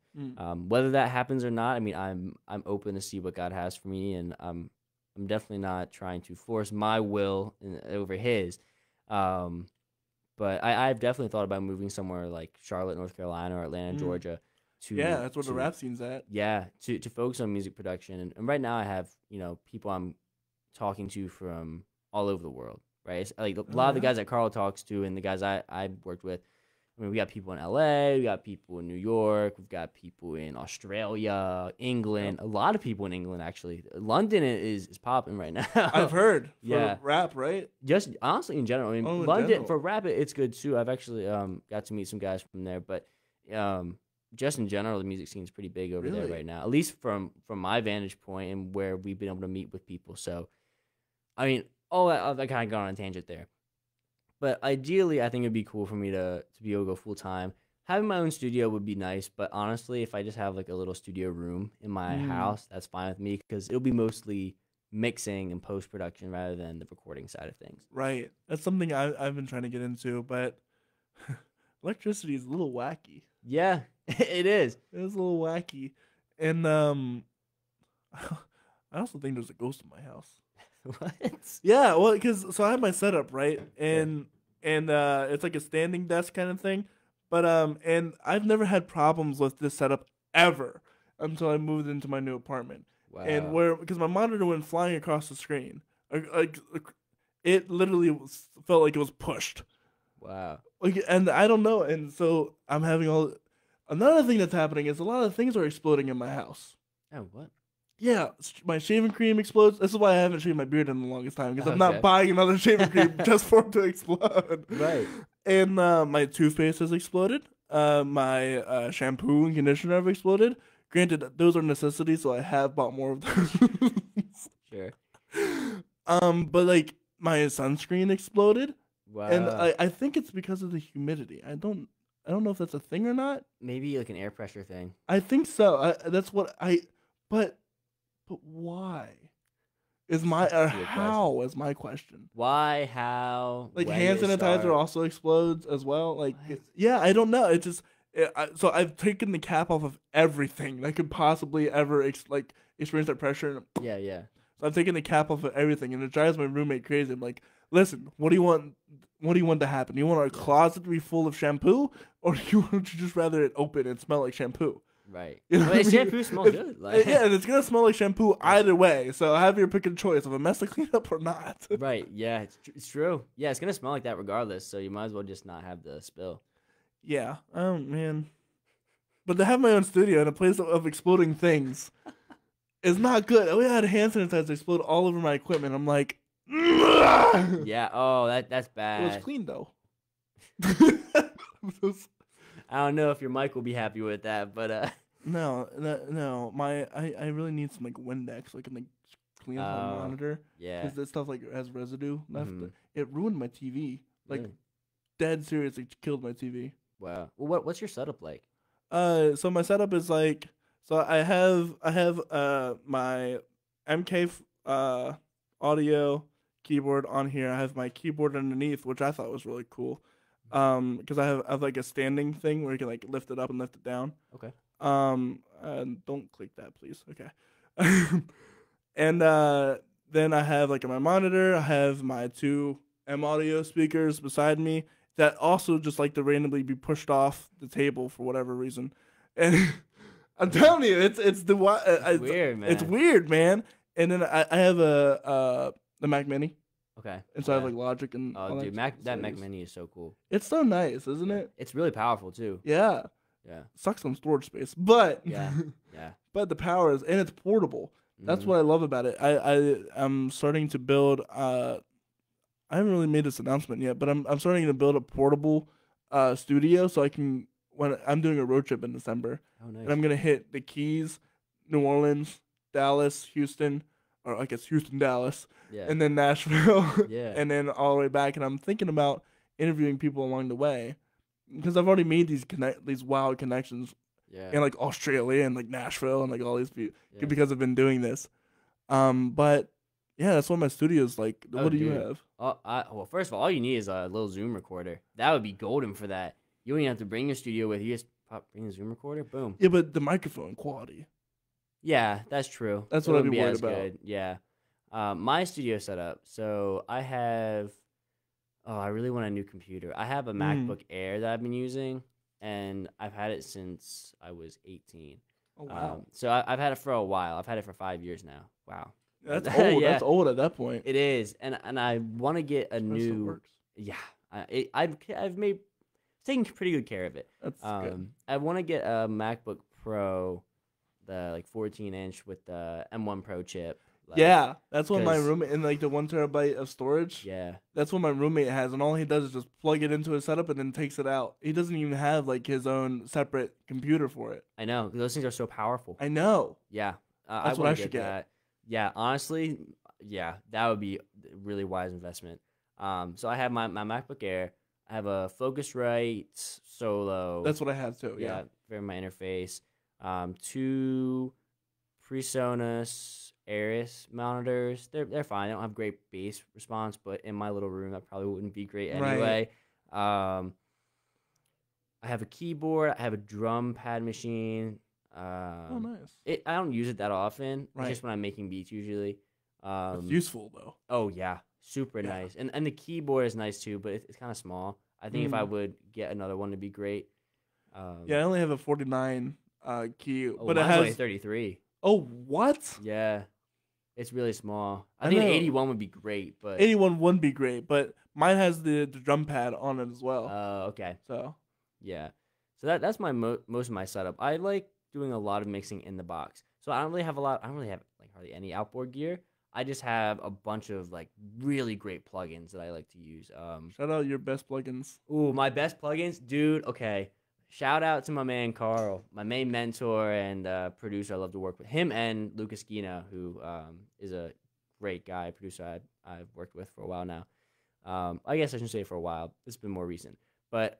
Whether that happens or not, I mean, I'm open to see what God has for me, and I'm definitely not trying to force my will over His. But I've definitely thought about moving somewhere like Charlotte, North Carolina, or Atlanta, Georgia. That's where the rap scene's at. Yeah, to focus on music production, and right now I have people I'm talking to from all over the world. Right, it's like a lot of the guys that Carl talks to, and the guys I worked with. I mean, we got people in LA, we got people in New York, we've got people in Australia, England. A lot of people in England actually. London is popping right now. I've heard. Yeah, rap, right? Just honestly in general. I mean, London for rap, it's good too. I've actually got to meet some guys from there, but just in general, the music scene is pretty big over there right now. At least from my vantage point and where we've been able to meet with people. So, I mean. Oh, I kind of got on a tangent there. But ideally, I think it'd be cool for me to be able to go full time. Having my own studio would be nice, but honestly, if I just have like a little studio room in my house, that's fine with me because it'll be mostly mixing and post production rather than the recording side of things. Right. That's something I've been trying to get into, but electricity is a little wacky. Yeah, it is. It is a little wacky, and I also think there's a ghost in my house. What? Yeah, well, because I have my setup right, and it's like a standing desk kind of thing, but and I've never had problems with this setup ever until I moved into my new apartment. Wow. And because my monitor went flying across the screen, like it literally felt like it was pushed. Wow. Like, and I don't know, and so I'm having another thing that's happening is a lot of things are exploding in my house. Oh, what? Yeah, my shaving cream explodes. This is why I haven't shaved my beard in the longest time, because I'm not buying another shaving cream just for it to explode. Right. And my toothpaste has exploded. My shampoo and conditioner have exploded. Granted, those are necessities, so I have bought more of those. Sure. But like my sunscreen exploded. Wow. And I think it's because of the humidity. I don't know if that's a thing or not. Maybe like an air pressure thing. I think so. That's what But why? How is my question. Why? How? Like hand sanitizer also explodes as well. Like yeah, I don't know. It just so I've taken the cap off of everything that could possibly ever experience that pressure. Yeah. So I've taken the cap off of everything, and it drives my roommate crazy. I'm like, listen, what do you want? What do you want to happen? You want our closet to be full of shampoo, or would you just rather it open and smell like shampoo? Right. You know But shampoo smells good. Like. Yeah, and it's going to smell like shampoo either way. So have your pick and choice of a mess to clean up or not. Right. Yeah, it's true. Yeah, it's going to smell like that regardless. So you might as well just not have the spill. Yeah. Oh, man. But to have my own studio in a place of exploding things is not good. We had hand sanitizer explode all over my equipment. I'm like, Yeah. Oh, that's It was bad. clean though. I don't know if your mic will be happy with that, but No, no. I really need some like Windex so I can like clean up my monitor yeah. because this stuff like has residue left. Mhm. It ruined my TV. Like Really? dead seriously killed my TV. Wow. Well, what's your setup like? So my setup is like so I have my MK audio keyboard on here. I have my keyboard underneath, which I thought was really cool. Because I have like a standing thing where you can like lift it up and lift it down. Okay. Don't click that, please. Okay. And then I have like my monitor. I have my two M audio speakers beside me that also just like to randomly be pushed off the table for whatever reason. And I'm telling you, it's Weird, man. It's weird, man. And then I have the Mac Mini, Okay. and so I have Yeah. like Logic and Oh, all dude, that. that Mac Mini is so cool. It's so nice, isn't Yeah. it? It's really powerful too. Yeah. Yeah. Sucks some storage space, but Yeah. Yeah. but the power is, and it's portable. That's Mhm. what I love about it. I'm starting to build. I haven't really made this announcement yet, but I'm starting to build a portable studio so I can when I'm doing a road trip in December, Oh, nice. and I'm gonna hit the Keys, New Orleans, Dallas, Houston, or I guess Houston, Dallas, Yeah. and then Nashville, Yeah. and then all the way back. And I'm thinking about interviewing people along the way because I've already made these wild connections Yeah. in like Australia and like Nashville and like all these people Yeah. because I've been doing this. But yeah, that's what my studio's like. Oh, What do you dude. have? Well, first of all you need is a little Zoom recorder. That would be golden for that. You don't even have to bring your studio with you. Just bring a Zoom recorder. Boom. Yeah, but the microphone quality. Yeah, that's true. That's It what I'd wouldn't be worried as about. good. Yeah. My studio setup. So I have. Oh, I really want a new computer. I have a MacBook Air that I've been using, and I've had it since I was 18. Oh wow, So I've had it for a while. I've had it for 5 years now. Wow. that's old. Yeah. That's old at that point. It is, and I want to get a That still new. works. Yeah, I've made taken pretty good care of it. That's good. I want to get a MacBook Pro, the like 14-inch with the M1 Pro chip. Like, Yeah, that's what my 'cause- roommate in like the 1 terabyte of storage. Yeah. That's what my roommate has, and all he does is just plug it into his setup and then takes it out. He doesn't even have like his own separate computer for it. I know those things are so powerful. I know. Yeah. That's I what I wanna should get. that. Yeah, honestly, yeah, that would be a really wise investment. So I have my MacBook Air. I have a Focusrite Solo. That's what I have too. yeah, Yeah. for my interface. Two PreSonus Aris monitors. They're fine. They don't have great bass response, but in my little room, that probably wouldn't be great Right. anyway. I have a keyboard. I have a drum pad machine. Oh, nice. I don't use it that often. Right. It's just when I'm making beats usually. It's useful though. Oh yeah, super Yeah. nice. And the keyboard is nice too, but it's kind of small. I think if I would get another one, it'd be great. Yeah, I only have a 49 key, Oh, but it mine's only has. 33. Oh, what? Yeah, it's really small. I I think an know. 81 would be great, but 81 wouldn't be great, but mine has the drum pad on it as well. okay, So yeah. So that's my most of my setup. I like doing a lot of mixing in the box. So I don't really have like hardly any outboard gear. I just have a bunch of like really great plugins that I like to use. shout out your best plugins. Ooh, my best plugins, dude. Okay, shout out to my man Carl, my main mentor and producer. I love to work with him and Lucas Gina, who is a great guy, producer I've worked with for a while now. I guess I shouldn't say for a while. This has been more recent, but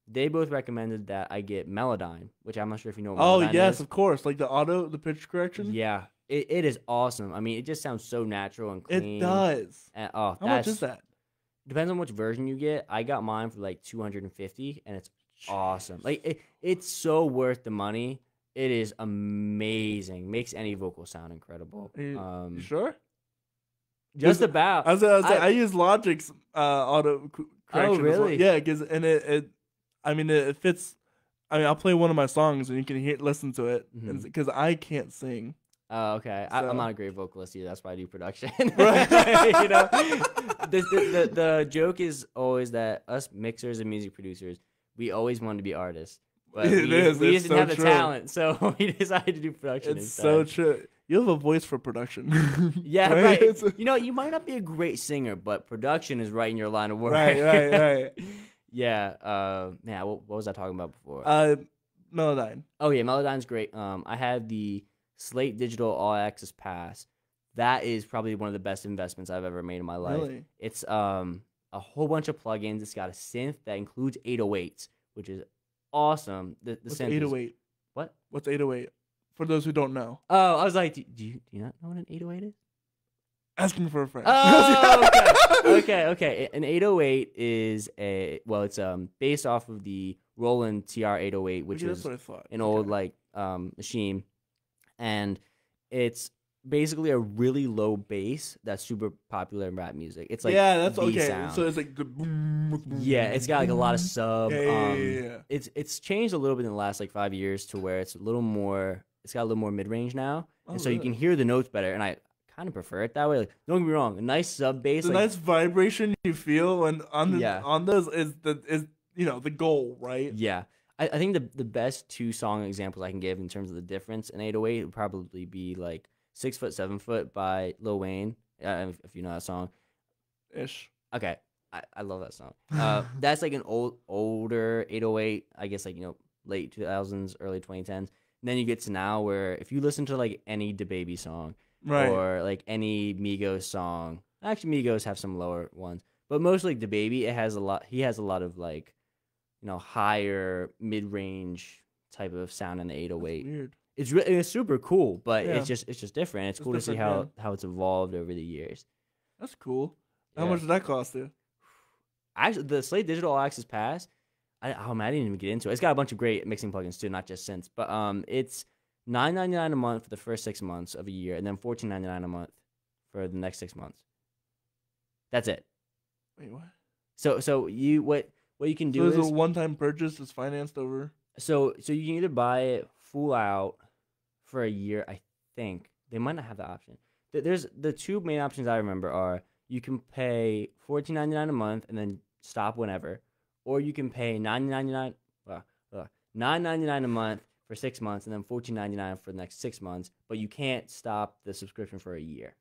they both recommended that I get Melodyne, which I'm not sure if you know what Oh Melodyne yes, is. of course. Like the pitch correction. Yeah, it is awesome. I mean, it just sounds so natural and clean. It does. And, How much is that? Depends on which version you get. I got mine for like 250, and it's awesome. Like it's so worth the money. It is amazing. Makes any vocal sound incredible. You sure? Just about. I was gonna say, I use Logic's correction. as well. really? Yeah, because it fits. I mean, I'll play one of my songs and you can listen to it Mhm. because I can't sing. Oh, okay. So- I'm not a great vocalist either. That's why I do production. Right. You know, the joke is always that us mixers and music producers, we always wanted to be artists, but It is. we It's just didn't so have the true. talent, so we decided to do production It's instead. so true. You have a voice for production. Yeah, Right? right. You know, you might not be a great singer, but production is right in your line of work. Right. Yeah. Yeah. What was I talking about before? Melodyne. Oh yeah, Melodyne's great. I had the Slate Digital All Access Pass. That is probably one of the best investments I've ever made in my life. Really? It's a whole bunch of plugins. It's got a synth that includes 808s, which is awesome. The What's synth is 808? what? What's 808? For those who don't know. Oh, I was like, do you not know what an 808 is? Asking for a friend. Oh, okay. An 808 is it's based off of the Roland TR-808, which That's is what I thought. an old machine, and it's basically a really low bass that's super popular in rap music. It's like that's the okay. sound. So it's like the boom. Yeah, it's got like a lot of sub. Yeah. It's changed a little bit in the last like 5 years to where it's got a little more mid range now, and so you can hear the notes better. And I kind of prefer it that way. Like, don't get me wrong, a nice sub bass. The nice vibration you feel when on those is the goal, right? Yeah. I think the best 2 song examples I can give in terms of the difference in 808 would probably be like 6 Foot 7 Foot by Lil Wayne, if you know that song. Ish. Okay, I love that song. That's like an older 808, I guess, like, late 2000s, early 2010s. And then you get to now where if you listen to like any DaBaby song, right, or like any Migos song, actually Migos have some lower ones, but mostly like DaBaby, he has a lot of like, higher mid-range type of sound in the 808. That's weird. It's super cool, but Yeah. it's just different. It's cool to see how it's evolved over the years. That's cool. How Yeah. much did that cost you? Actually, the Slate Digital All Access Pass, I didn't even get into it. It's got a bunch of great mixing plugins too, not just synths. But it's $9.99 a month for the first 6 months of a year, and then $14.99 a month for the next 6 months. That's it. Wait, what? So what you can do is is a one-time purchase is financed over. So you can either buy it full out for a year. I think they might not have the option. There's the 2 main options I remember are you can pay $14.99 a month and then stop whenever, or you can pay $9.99 a month for 6 months and then $14.99 for the next 6 months, but you can't stop the subscription for a year.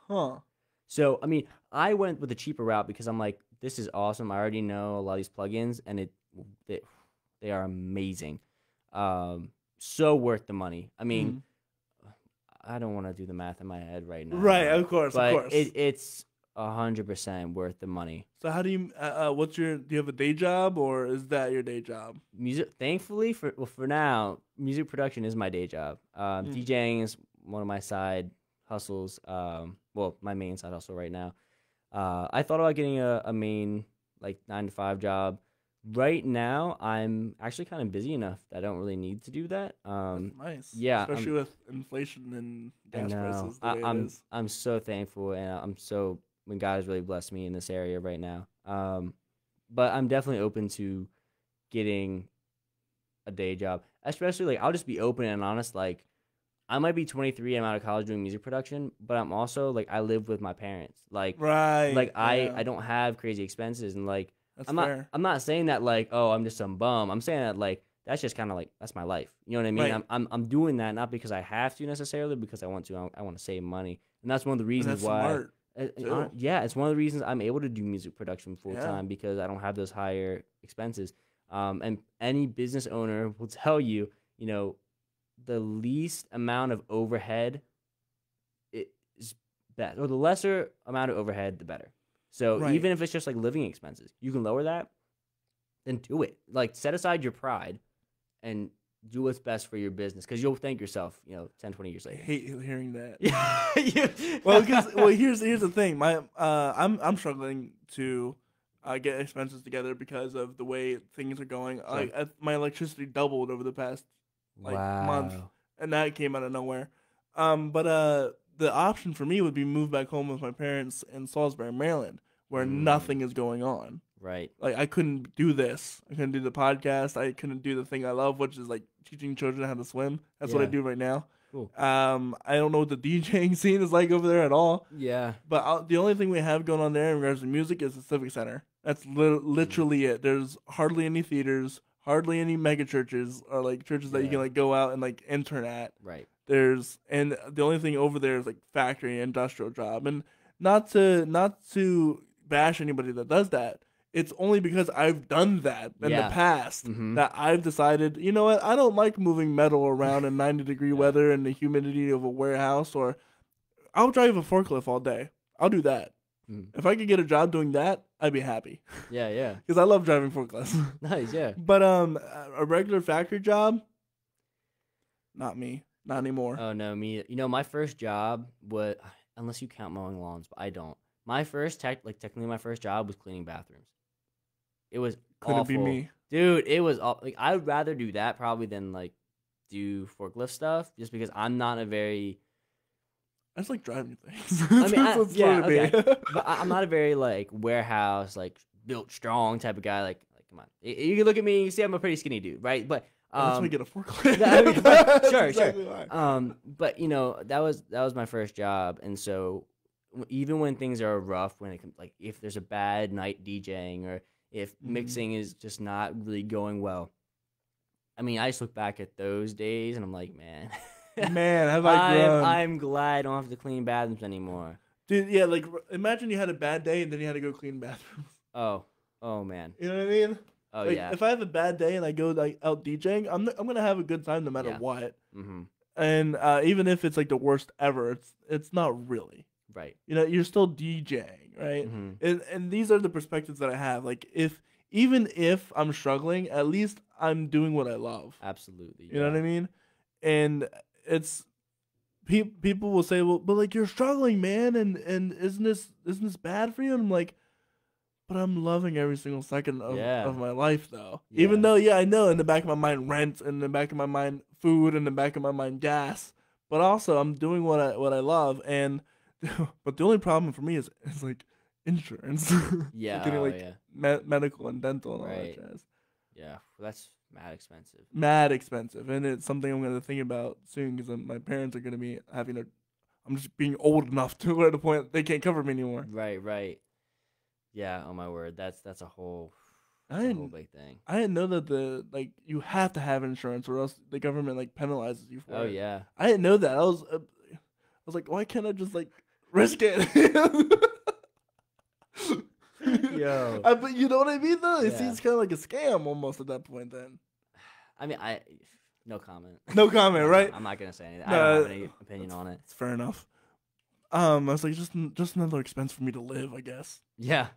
Huh. So I mean, I went with the cheaper route because I'm like, this is awesome. I already know a lot of these plugins, and they are amazing. So worth the money. I mean, I don't want to do the math in my head right now. Right, of course, but it's 100% worth the money. So how do you? Do you have a day job, or is that your day job? Music. Thankfully, for now, music production is my day job. DJing is one of my side hustles. My main side hustle right now. I thought about getting a main like 9-to-5 job. Right now, I'm actually kind of busy enough that I don't really need to do that. That's nice. Yeah, especially with inflation and gas prices. The way it is. I'm so thankful, and when God has really blessed me in this area right now. But I'm definitely open to getting a day job, especially like I'll just be open and honest. Like, I might be 23, I'm out of college doing music production, but I'm also like I live with my parents. Like, right. Like I don't have crazy expenses, and like that's I'm not saying that like, oh, I'm just some bum. I'm saying that like that's just kind of like that's my life. You know what I mean? Right. I'm doing that not because I have to necessarily, because I want to. I want to save money, and that's one of the reasons why. Smart. It's one of the reasons I'm able to do music production full time, because I don't have those higher expenses. And any business owner will tell you, the least amount of overhead is best, or the lesser amount of overhead, the better. So even if it's just like living expenses, you can lower that, then do it. Like, set aside your pride and do what's best for your business, because you'll thank yourself, 10, 20 years later. I hate hearing that. Yeah. Well, here's the thing. I'm struggling to get expenses together because of the way things are going. Sure. My electricity doubled over the past month, and that came out of nowhere. But the option for me would be move back home with my parents in Salisbury, Maryland, where nothing is going on. Right. Like, I couldn't do this. I couldn't do the podcast. I couldn't do the thing I love, which is like teaching children how to swim. That's what I do right now. Cool. I don't know what the DJing scene is like over there at all. Yeah. But the only thing we have going on there in regards to music is the Civic Center. That's literally it. There's hardly any theaters, hardly any mega churches, or like churches that you can like go out and like intern at. Right. And the only thing over there is like factory industrial job, and not to bash anybody that does that. It's only because I've done that in the Yeah. past Mm-hmm. that I've decided, you know what, I don't like moving metal around in 90-degree Yeah. weather and the humidity of a warehouse, or I'll drive a forklift all day. I'll do that. Mm. If I could get a job doing that, I'd be happy Yeah. Yeah. because I love driving forklifts. Nice. Yeah. But a regular factory job, not me, not anymore. Oh no, me. My first job was, unless you count mowing lawns, but I don't. My first technically my first job was cleaning bathrooms. It was Couldn't be awful, me. dude. It was like I would rather do that probably than like do forklift stuff, just because I'm not a very. I just like driving things. I mean, That's what's yeah, fun to okay, me. but I'm not a very like warehouse like built strong type of guy. Like come on, you can look at me, you see I'm a pretty skinny dude, right? But That's why I get a forklift. I mean, That's sure, exactly sure. why. But that was my first job, and so even when things are rough, when it comes like if there's a bad night DJing or if mixing is just not really going well, I mean, I just look back at those days and I'm like, man, Man, have I grown. I'm glad I don't have to clean bathrooms anymore. Dude, yeah, like imagine you had a bad day and then you had to go clean bathrooms. Oh man, You know what I mean? oh Like yeah, if I have a bad day and I go like out DJing, I'm gonna have a good time no matter Yeah. what. mm-hmm. And even if it's like the worst ever, it's not really. Right, You know, you're still DJing, right? mm-hmm. And these are the perspectives that I have. Like even if I'm struggling, at least I'm doing what I love. Absolutely. You know what I mean? And it's people will say, well, but like you're struggling, man, and isn't this bad for you? And I'm like, but I'm loving every single second Yeah. of my life, though. Yeah. Even though, yeah, I know in the back of my mind rent, in the back of my mind food, in the back of my mind gas, but also I'm doing what I love, and but the only problem for me is like insurance. Yeah, Like getting oh, like yeah. medical and dental and all Right. that jazz. Yeah, well, that's mad expensive. Mad expensive, and it's something I'm gonna think about soon because my parents are gonna be having a. I'm just being old enough to where the point they can't cover me anymore. Right. Yeah, oh my word, that's a whole, I that's a whole didn't. big thing. I didn't know that you have to have insurance or else the government like penalizes you for Oh it. yeah, I didn't know that. I was like, why can't I just like risk it? Yo. But you know what I mean though. It Yeah. seems kind of like a scam almost at that point. Then I mean, no comment. no comment, right? I'm not gonna say anything. No, I don't have any opinion on it. It's fair enough. I was like, just another expense for me to live, I guess. Yeah.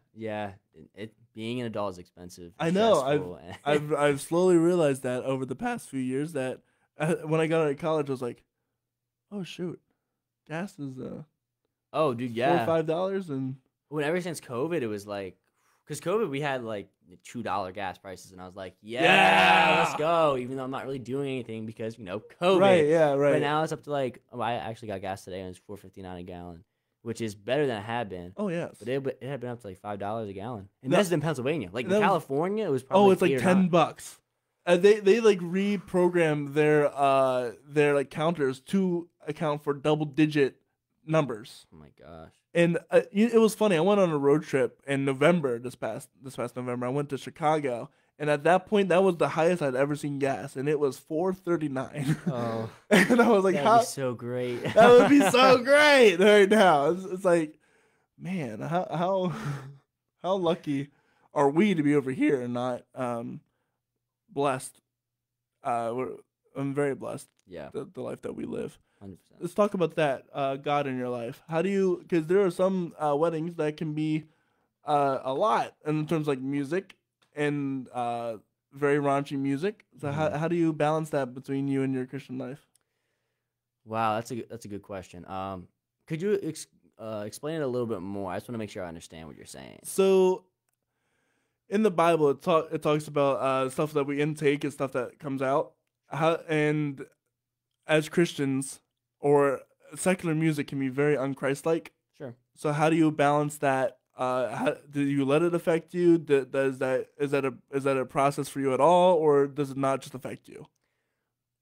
It being an adult is expensive. I know. stressful, I've slowly realized that over the past few years that when I got out of college, I was like, oh shoot, gas is oh, dude, $4 or yeah. $5 and When ever since COVID, it was like, because COVID we had like $2 gas prices, and I was like, yeah, let's go. Even though I'm not really doing anything because COVID. right, yeah, right. But now it's up to like, I actually got gas today and it's $4.59 a gallon, which is better than it had been. Oh yes. But it had been up to like $5 a gallon, and No, that's in Pennsylvania. Like in that was- California, it was probably it's like 8 or 9. $10. They like reprogram their like counters to account for double digit numbers. Oh my gosh. And it was funny. I went on a road trip in November this past November. I went to Chicago, and at that point, that was the highest I'd ever seen gas, and it was $4.39. Oh, And I was like, that'd "How? be so great. That would be so great right now." It's like, man, how lucky are we to be over here and not blessed? I'm very blessed. Yeah, The life that we live. 100%. Let's talk about that, God in your life. How do you, because there are some weddings that can be a lot in terms of like music and very raunchy music. So how do you balance that between you and your Christian life? Wow, that's a good question. Could you explain it a little bit more? I just want to make sure I understand what you're saying. So in the Bible, it talks about stuff that we intake and stuff that comes out. And as Christians, or secular music can be very unchristlike. Sure. So how do you balance that? Do you let it affect you? Is that a process for you at all, or does it not just affect you?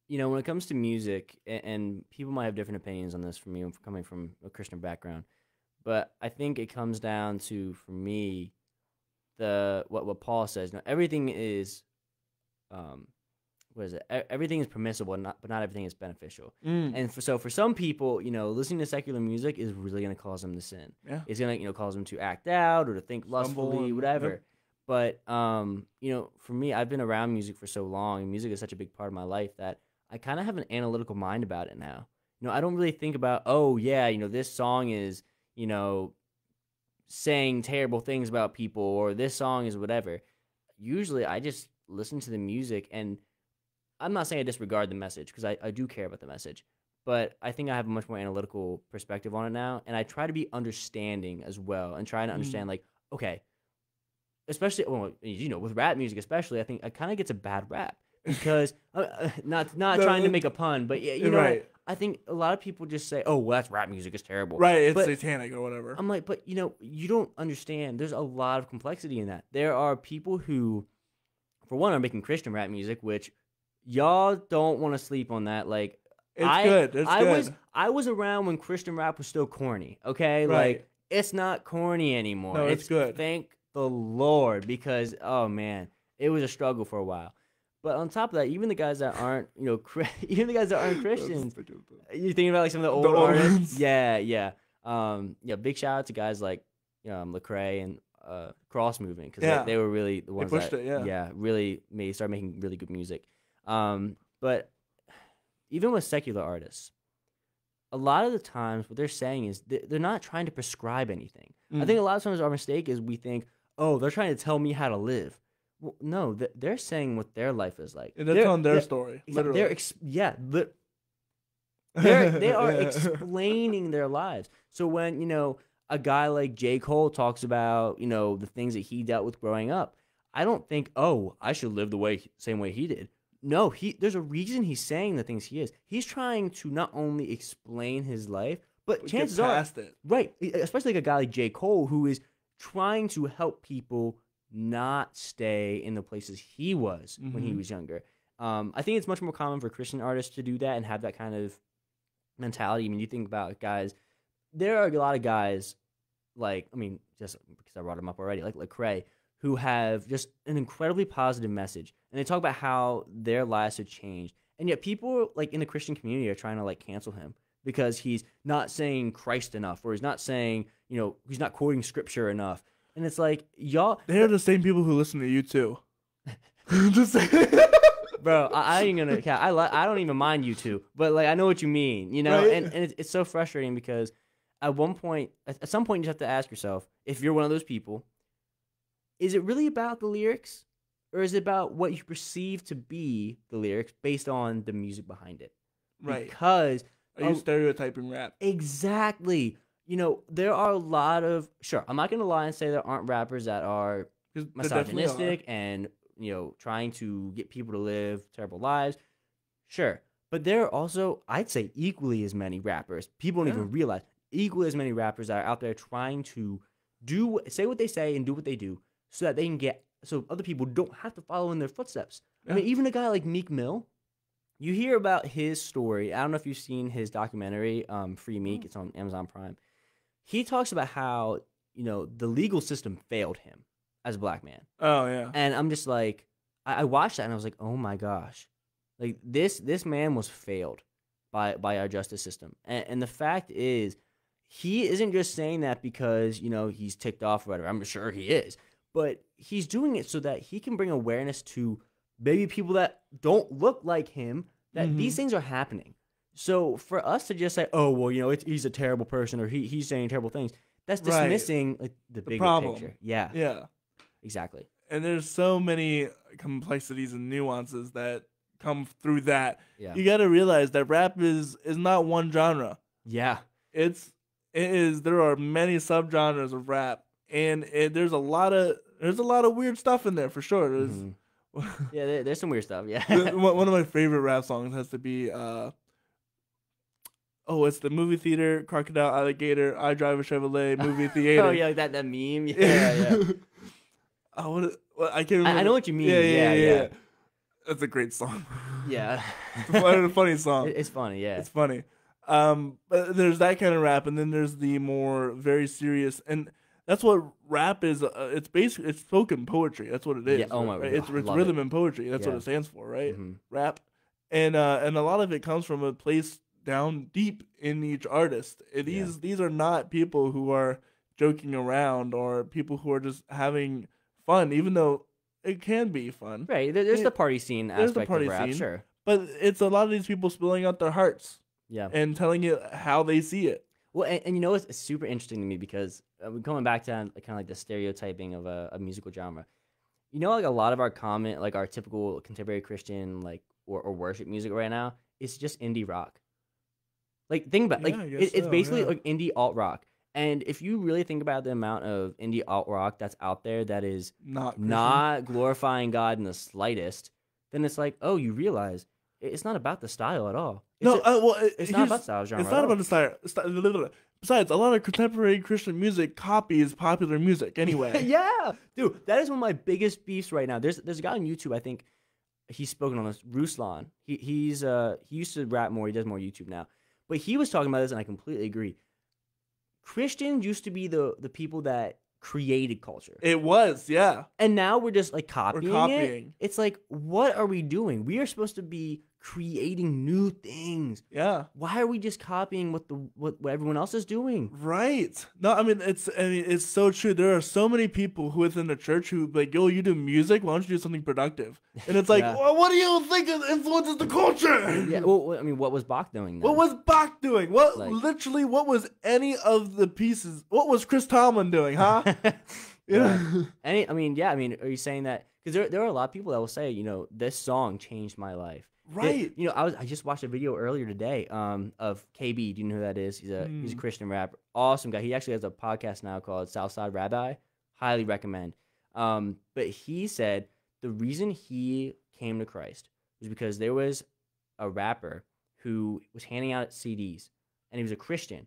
When it comes to music, and people might have different opinions on this from me, coming from a Christian background, but I think it comes down to, for me, what Paul says. Everything is what is it? Everything is permissible, but not everything is beneficial. Mm. And for some people, listening to secular music is really going to cause them to sin. Yeah. It's going to cause them to act out or to think lustfully, whatever. Yep. But for me, I've been around music for so long, and music is such a big part of my life that I kind of have an analytical mind about it now. I don't really think about, oh yeah, this song is saying terrible things about people, or this song is whatever. Usually, I just listen to the music, and I'm not saying I disregard the message, because I do care about the message, but I think I have a much more analytical perspective on it now, and I try to be understanding as well, and try to understand, like, okay, especially, with rap music especially, I think it kind of gets a bad rap, because, not trying to make a pun, but, right. I think a lot of people just say, oh, well, that's rap music, it's terrible. Right, it's satanic or whatever. I'm like, but, you don't understand. There's a lot of complexity in that. There are people who, for one, are making Christian rap music, which y'all don't want to sleep on that. Like, It's good. I was around when Christian rap was still corny, okay? Right. Like, it's not corny anymore. No, it's good. Thank the Lord, because, oh, man, it was a struggle for a while. But on top of that, even the guys that aren't, even the guys that aren't Christians, you're thinking about like some of the old artists. Yeah. Big shout out to guys like Lecrae and Cross Movement, because they were really the ones that really started making really good music. But even with secular artists, a lot of the times what they're saying is they're not trying to prescribe anything. I think a lot of times our mistake is we think, oh, they're trying to tell me how to live. Well, no, they're saying what their life is like. And they're telling their story. Literally. They are explaining their lives. So when, a guy like J. Cole talks about, the things that he dealt with growing up, I don't think, oh, I should live same way he did. No, there's a reason he's saying the things he is. He's trying to not only explain his life, but chances are, right, especially like a guy like J. Cole, who is trying to help people not stay in the places he was when he was younger. I think it's much more common for Christian artists to do that and have that kind of mentality. I mean, you think about guys, there are a lot of guys, just because I brought him up already, like Lecrae, who have just an incredibly positive message, and they talk about how their lives have changed, and yet people like in the Christian community are trying to like cancel him because he's not saying Christ enough, or he's not saying, he's not quoting scripture enough. And it's like, y'all... They're the same people who listen to you, too. Just Bro, I ain't gonna... I don't even mind you two. But, like, I know what you mean, Right? And it's so frustrating because at some point, you just have to ask yourself, if you're one of those people, is it really about the lyrics? Or is it about what you perceive to be the lyrics based on the music behind it? Right. Because... Are you stereotyping rap? Exactly. There are a lot of... Sure, I'm not going to lie and say there aren't rappers that are misogynistic and, trying to get people to live terrible lives. Sure. But there are also, I'd say, equally as many rappers. People don't even realize. Equally as many rappers that are out there trying to say what they say and do what they do so that they can so other people don't have to follow in their footsteps. I mean, even a guy like Meek Mill, you hear about his story. I don't know if you've seen his documentary, Free Meek. It's on Amazon Prime. He talks about how, the legal system failed him as a black man. Oh, yeah. And I'm just like, I watched that and I was like, oh my gosh. Like, this man was failed by our justice system. And the fact is, he isn't just saying that because, he's ticked off or whatever. I'm sure he is. But he's doing it so that he can bring awareness to maybe people that don't look like him, that these things are happening. So for us to just say, oh, well, he's a terrible person or he's saying terrible things, that's dismissing the bigger problem. picture. Yeah. Yeah. Exactly. And there's so many complexities and nuances that come through that. Yeah. You got to realize that rap is not one genre. Yeah. It is. There are many subgenres of rap, and there's a lot of weird stuff in there for sure. There's some weird stuff. Yeah. One of my favorite rap songs has to be it's the movie theater, crocodile, alligator, I drive a Chevrolet, movie theater. Oh yeah, like that meme. Yeah. I can't remember. I know what you mean. Yeah. That's a great song. Yeah. It's a funny song. It's funny, yeah. It's funny. But there's that kind of rap, and then there's the more very serious, and That's what rap is. It's basically it's spoken poetry. That's what it is. Yeah. Oh my right? god. It's Love rhythm it. and poetry. That's what Yeah. it stands for, right? Hmm. Rap, and a lot of it comes from a place down deep in each artist. Yeah. These are not people who are joking around or people who are just having fun, even though it can be fun. Right. There's It, the party scene there's the aspect of party rap. scene, Sure. but it's a lot of these people spilling out their hearts Yeah. and telling you how they see it. Well, and you know it's super interesting to me because going back to kind of like the stereotyping of a musical genre. You know, like a lot of our like our typical contemporary Christian like or worship music right now, it's just indie rock. Like think about Yeah, like I guess it's so. basically Yeah. like indie alt rock. And if you really think about the amount of indie alt rock that's out there that is Not Christian. not glorifying God in the slightest, then it's like, oh, you realize it's not about the style at all. No, It's not about style genre. It's not about the style. Besides, a lot of contemporary Christian music copies popular music anyway. Yeah, dude, that is one of my biggest beefs right now. There's a guy on YouTube, I think he's spoken on this, Ruslan. He used to rap more. He does more YouTube now, but he was talking about this, and I completely agree. Christians used to be the people that created culture. It was, yeah. And now we're just like copying, copying. it. It's like, what are we doing? We are supposed to be creating new things. Yeah. Why are we just copying what everyone else is doing? Right. No, I mean it's so true. There are so many people who within the church who like, yo, you do music, why don't you do something productive? And it's like, Yeah. well, what do you think influences the culture? Yeah. Well, I mean, what was Bach doing then? What was Bach doing? What Like- literally? What was any of the pieces? What was Chris Tomlin doing? Huh? Yeah. I mean, are you saying that? Because there are a lot of people that will say, you know, this song changed my life. Right. You know, I just watched a video earlier today of KB. Do you know who that is? He's a Christian rapper. Awesome guy. He actually has a podcast now called Southside Rabbi. Highly recommend. But he said the reason he came to Christ was because there was a rapper who was handing out CDs, and he was a Christian.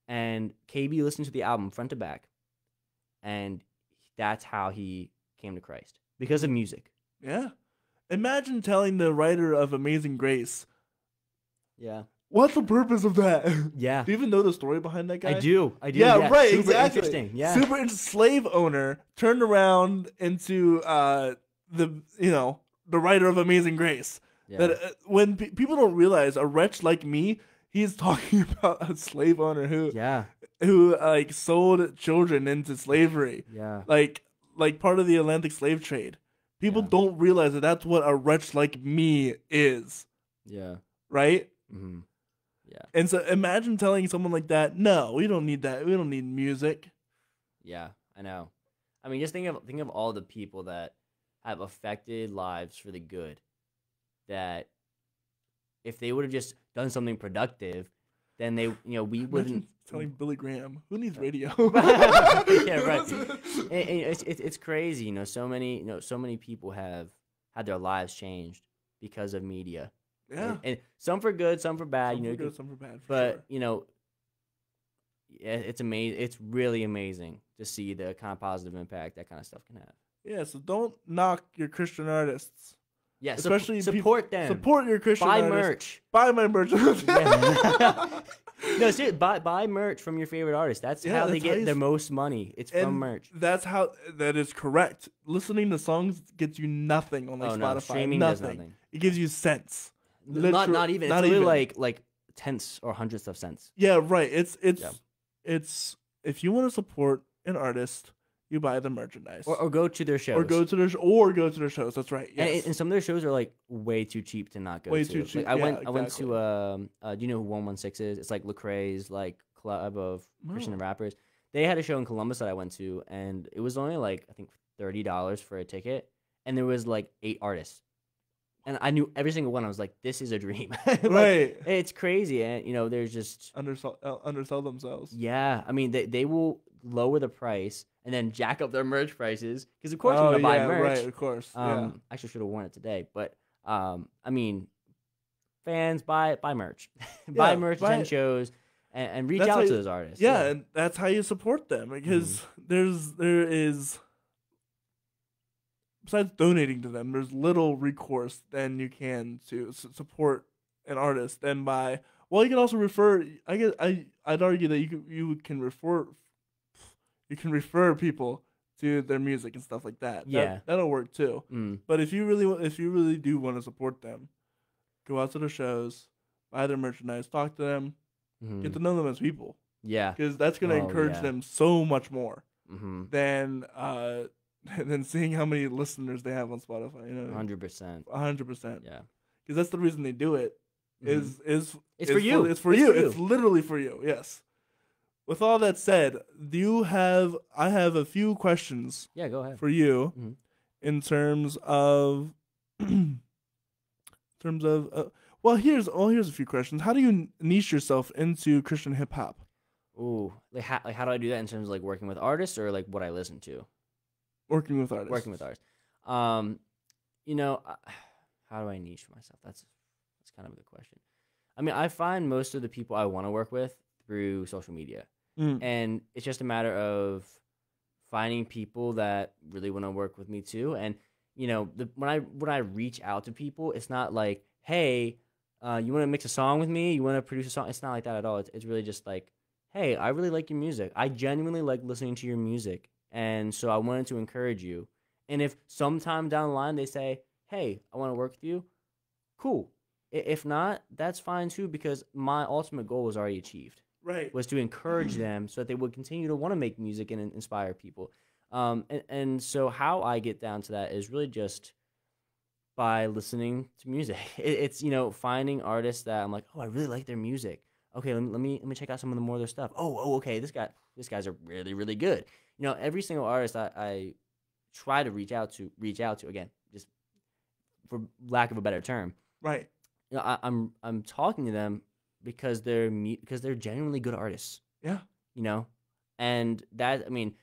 And KB listened to the album front to back, and that's how he came to Christ, because of music. Yeah. Imagine telling the writer of Amazing Grace, Yeah. what's the purpose of that? Yeah. Do you even know the story behind that guy? I do. Yeah, right. Super Exactly. interesting. Yeah. Slave owner turned around into the writer of Amazing Grace. Yeah. That when people don't realize a wretch like me, he's talking about a slave owner who like sold children into slavery. Yeah. Like part of the Atlantic slave trade. People Yeah. don't realize that that's what a wretch like me is, Yeah. right? Mm-hmm. Yeah. And so imagine telling someone like that, no, we don't need that. We don't need music. Yeah. I know. I mean, just think of all the people that have affected lives for the good. That if they would have just done something productive, then we Imagine wouldn't. telling Billy Graham, who needs radio? Yeah, right. And it's crazy, so many people have had their lives changed because of media. Yeah. And some for good, some for bad. Some for good, some for bad. For But sure. it's amazing. It's really amazing to see the kind of positive impact that kind of stuff can have. Yeah, so don't knock your Christian artists. Yeah, Especially support them. Support your Christian Buy artists. merch. Buy my merch. Yeah. No, seriously, buy merch from your favorite artist. That's Yeah, how they that's how get you their most money. It's from And merch. that is correct. Listening to songs gets you nothing on like Oh Spotify. no, streaming nothing. does nothing. It gives you cents. Not even. Not It's really even. like tenths or hundredths of cents. Yeah, right. It's Yeah. if you want to support an artist, you buy the merchandise. Or go to their shows. Or go to their shows. That's right. Yes. And some of their shows are like way too cheap to not go Way to. too cheap, Like, I yeah, went exactly. to do you know who 116 is? It's like Lecrae's like club of Christian No. rappers. They had a show in Columbus that I went to, and it was only like I think $30 for a ticket, and there was like 8 artists. And I knew every single one. I was like, "This is a dream." Like, Right. It's crazy, and there's just Undersell themselves. yeah. I mean, they will lower the price and then jack up their merch prices because of course you're gonna buy merch. Right, of course. Yeah. Actually should have worn it today, but I mean, fans buy merch, buy Yeah, merch, buy attend it. shows, and reach That's out how to you- those artists. Yeah, and that's how you support them because there is besides donating to them, there's little recourse than you can to support an artist and by you can also refer. I guess I'd argue that you can refer you can refer people to their music and stuff like that. Yeah. That'll work too. Mm. But if you really do want to support them, go out to the shows, buy their merchandise, talk to them, get to know them as people, Yeah. because that's gonna encourage them so much more than than seeing how many listeners they have on Spotify. 100%. 100%. Yeah. Because that's the reason they do it. It's It's for you. It's for you. It's literally for you. Yes. With all that said, I have a few questions. Yeah, go ahead. For you, in terms of, well, here's a few questions. How do you niche yourself into Christian hip hop? Ooh, how do I do that in terms of like working with artists or like what I listen to? Working with artists. Working with artists. How do I niche myself? That's kind of a good question. I mean, I find most of the people I want to work with through social media. And it's just a matter of finding people that really want to work with me too. And when I reach out to people, it's not like, hey, you want to mix a song with me? You want to produce a song? It's not like that at all. It's really just like, hey, I really like your music. I genuinely like listening to your music, and so I wanted to encourage you. And if sometime down the line they say, hey, I want to work with you, cool. If not, that's fine too, because my ultimate goal was already achieved. Right. Was to encourage them so that they would continue to want to make music and inspire people. And so how I get down to that is really just by listening to music. It's finding artists that I'm like, oh, I really like their music. Okay, let me check out some of the more of their stuff. Oh, okay, these guys are really, really good. Every single artist I try to reach out to, again, just for lack of a better term. Right. I'm talking to them because they're genuinely good artists. Yeah. And that, I mean,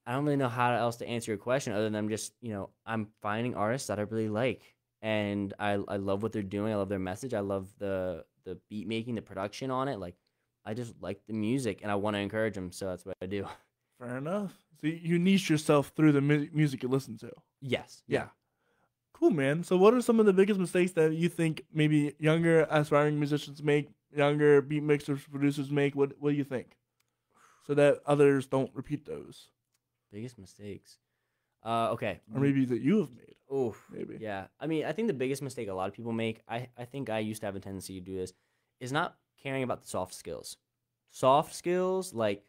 I don't really know how else to answer your question other than just, I'm finding artists that I really like, and I love what they're doing. I love their message. I love the beat making, the production on it. Like, I just like the music and I want to encourage them. So that's what I do. Fair enough. So you niche yourself through the music you listen to. Yes. Yeah. Cool, man. So what are some of the biggest mistakes that you think maybe younger aspiring musicians make, younger beat mixers, producers make? What do you think? So that others don't repeat those. Biggest mistakes. Okay. Or maybe that you have made. Oh, maybe. Yeah. I mean, I think the biggest mistake a lot of people make, I think I used to have a tendency to do this, is not caring about the soft skills. Soft skills, like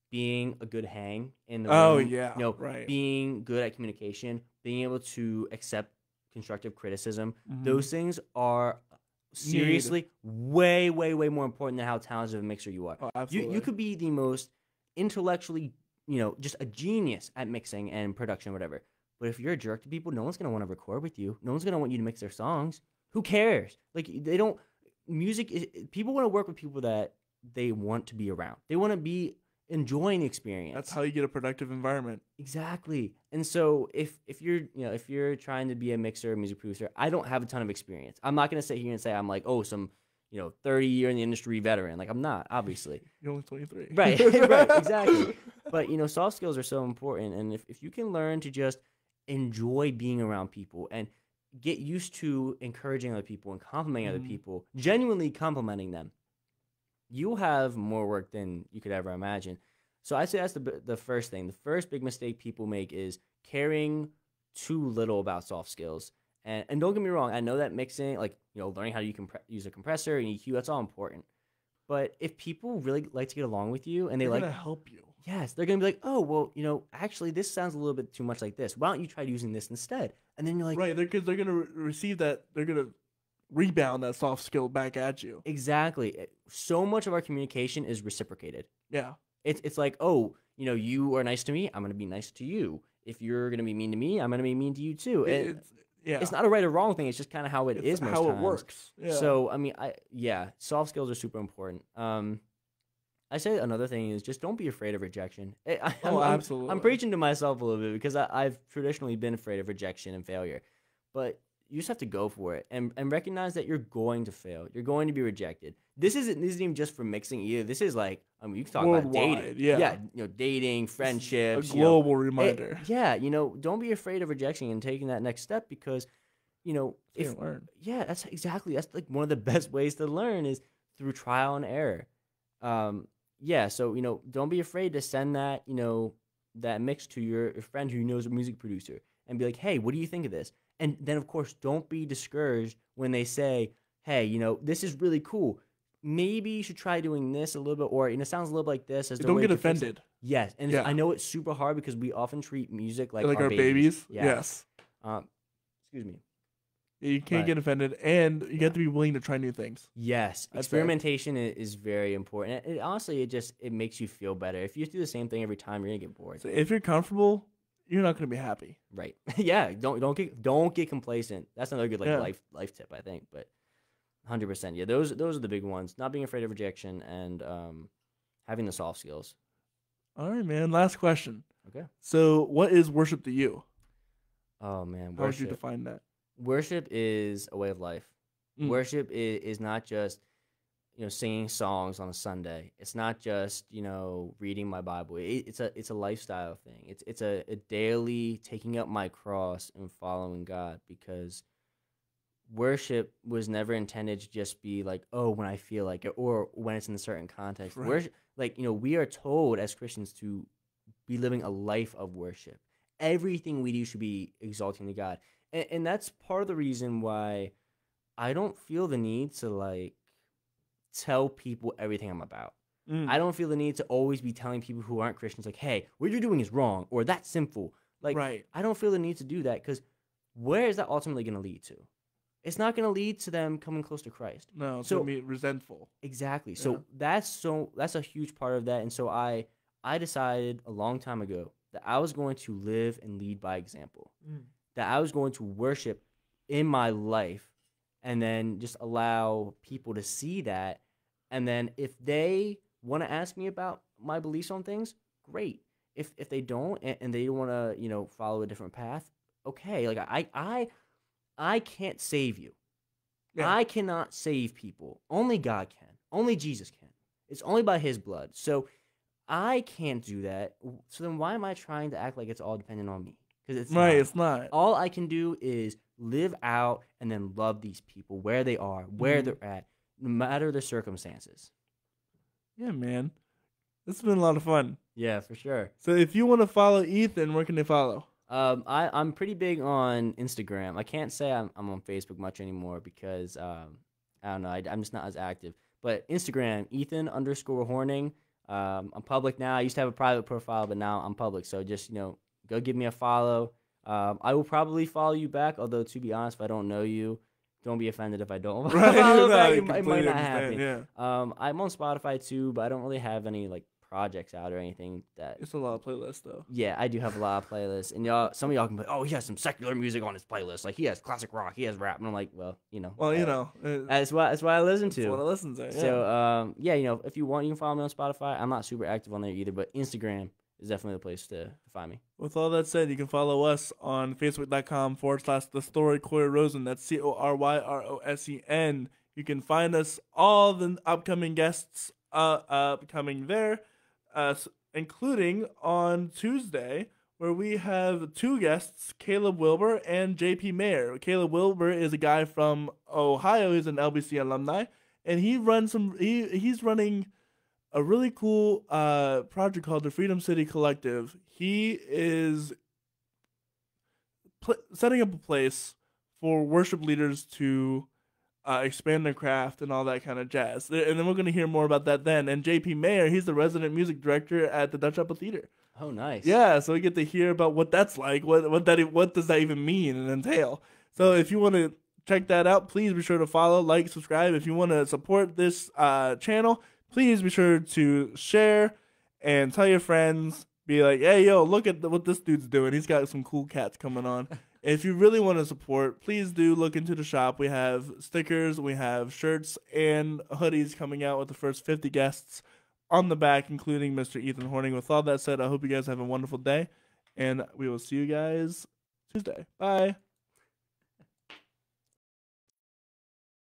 being a good hang in the room. Oh, yeah. Right. Being good at communication, being able to accept constructive criticism. Those things are seriously way, way, way more important than how talented of a mixer you are. Oh, absolutely. You could be the most intellectually, just a genius at mixing and production or whatever. But if you're a jerk to people, no one's going to want to record with you. No one's going to want you to mix their songs. Who cares? Like, they don't, people want to work with people that they want to be around. They want to be enjoying the experience. That's how you get a productive environment. Exactly. And so if you're trying to be a mixer, a music producer, I don't have a ton of experience. I'm not going to sit here and say I'm like, oh, some 30-year in the industry veteran. Like, I'm not, obviously. You're only 23. Right. Right. Exactly. But soft skills are so important, and if you can learn to just enjoy being around people and get used to encouraging other people and complimenting other people, genuinely complimenting them, you'll have more work than you could ever imagine. So I'd say that's the first thing. The first big mistake people make is caring too little about soft skills. And don't get me wrong, I know that mixing, like, learning how to use a compressor and EQ, that's all important. But if people really like to get along with you and they're gonna help you. Yes, they're gonna be like, oh, well, actually, this sounds a little bit too much like this. Why don't you try using this instead? And then you're like, right, they're gonna receive that. They're gonna rebound that soft skill back at you. Exactly. So much of our communication is reciprocated. Yeah. It's like, oh, you are nice to me, I'm gonna be nice to you. If you're gonna be mean to me, I'm gonna be mean to you too. It's not a right or wrong thing. It's just kind of how it is most times. How it works. Yeah. So I mean, soft skills are super important. I say another thing is just don't be afraid of rejection. Absolutely. I'm preaching to myself a little bit because I've traditionally been afraid of rejection and failure, but you just have to go for it and recognize that you're going to fail. You're going to be rejected. This isn't even just for mixing either. This is like, you can talk worldwide, about dating. Yeah. Dating, friendships. A global reminder. Don't be afraid of rejection and taking that next step because, if learn. Yeah, that's like one of the best ways to learn is through trial and error. yeah, so don't be afraid to send that that mix to your friend who knows a music producer and be like, hey, what do you think of this? And then of course, don't be discouraged when they say, hey, this is really cool. Maybe you should try doing this a little bit, or it sounds a little bit like this as the Don't way get to fix it. offended. Yes, and Yeah. I know it's super hard because we often treat music like Like our babies. Yeah. Yes. Excuse me. You can't get offended, and you have to be willing to try new things. Yes, experimentation is very important. Honestly, it makes you feel better. If you do the same thing every time, you're gonna get bored. So if you're comfortable, you're not gonna be happy. Right. Yeah. Don't get complacent. That's another good life tip, I think. But 100%. Yeah. Those are the big ones. Not being afraid of rejection and having the soft skills. All right, man. Last question. Okay. So, what is worship to you? Oh man, how would you define that? Worship is a way of life. Worship is not just singing songs on a Sunday. It's not just reading my Bible. It's a lifestyle thing. It's a daily taking up my cross and following God, because worship was never intended to just be like, oh, when I feel like it, or when it's in a certain context. Right. Worship, we are told as Christians to be living a life of worship. Everything we do should be exalting to God. And that's part of the reason why I don't feel the need to tell people everything I'm about. I don't feel the need to always be telling people who aren't Christians like, hey, what you're doing is wrong, or that's sinful. Right. I don't feel the need to do that, because where is that ultimately going to lead to? It's not going to lead to them coming close to Christ. No, it's going to be resentful. Exactly. Yeah. So that's a huge part of that. And so I decided a long time ago that I was going to live and lead by example. That I was going to worship in my life, and then just allow people to see that. And then if they want to ask me about my beliefs on things, great. If they don't, and they want to follow a different path, okay. I can't save you. Yeah. I cannot save people. Only God can. Only Jesus can. It's only by His blood. So I can't do that. So then why am I trying to act like it's all dependent on me? Because it's right. not. It's not. All I can do is live out and then love these people where they are, where they're at, no matter the circumstances. Yeah, man. This has been a lot of fun. Yeah, for sure. So if you want to follow Ethan, where can they follow? I'm pretty big on Instagram. I can't say I'm on Facebook much anymore because I don't know. I'm just not as active. But Instagram, Ethan_Horning. I'm public now. I used to have a private profile, but now I'm public. So just go give me a follow. I will probably follow you back. Although to be honest, if I don't know you, don't be offended if I don't follow back. It might not happen. Yeah. I'm on Spotify too, but I don't really have any projects out or anything that. It's a lot of playlists though. Yeah, I do have a lot of playlists, and some of y'all can be like, oh, he has some secular music on his playlist. Like he has classic rock, he has rap, and I'm like, well, that's what I listen to. That's what I listen to. Yeah. So if you want, you can follow me on Spotify. I'm not super active on there either, but Instagram is definitely the place to find me. With all that said, you can follow us on Facebook.com/The Story Corey Rosen. That's CORYROSEN. You can find us all the upcoming guests coming there, including on Tuesday, where we have two guests, Caleb Wilbur and JP Mayer. Caleb Wilbur is a guy from Ohio. He's an LBC alumni, and he's running a really cool project called the Freedom City Collective. He is setting up a place for worship leaders to expand their craft and all that kind of jazz. And then we're going to hear more about that then. And JP Mayer, he's the resident music director at the Dutch Apple Theater. Oh, nice. Yeah, so we get to hear about what that's like. What does that even mean and entail? So if you want to check that out, please be sure to follow, like, subscribe. If you want to support this channel, please be sure to share and tell your friends. Be like, hey, yo, look at what this dude's doing. He's got some cool cats coming on. If you really want to support, please do look into the shop. We have stickers, we have shirts, and hoodies coming out with the first 50 guests on the back, including Mr. Ethan Horning. With all that said, I hope you guys have a wonderful day, and we will see you guys Tuesday. Bye.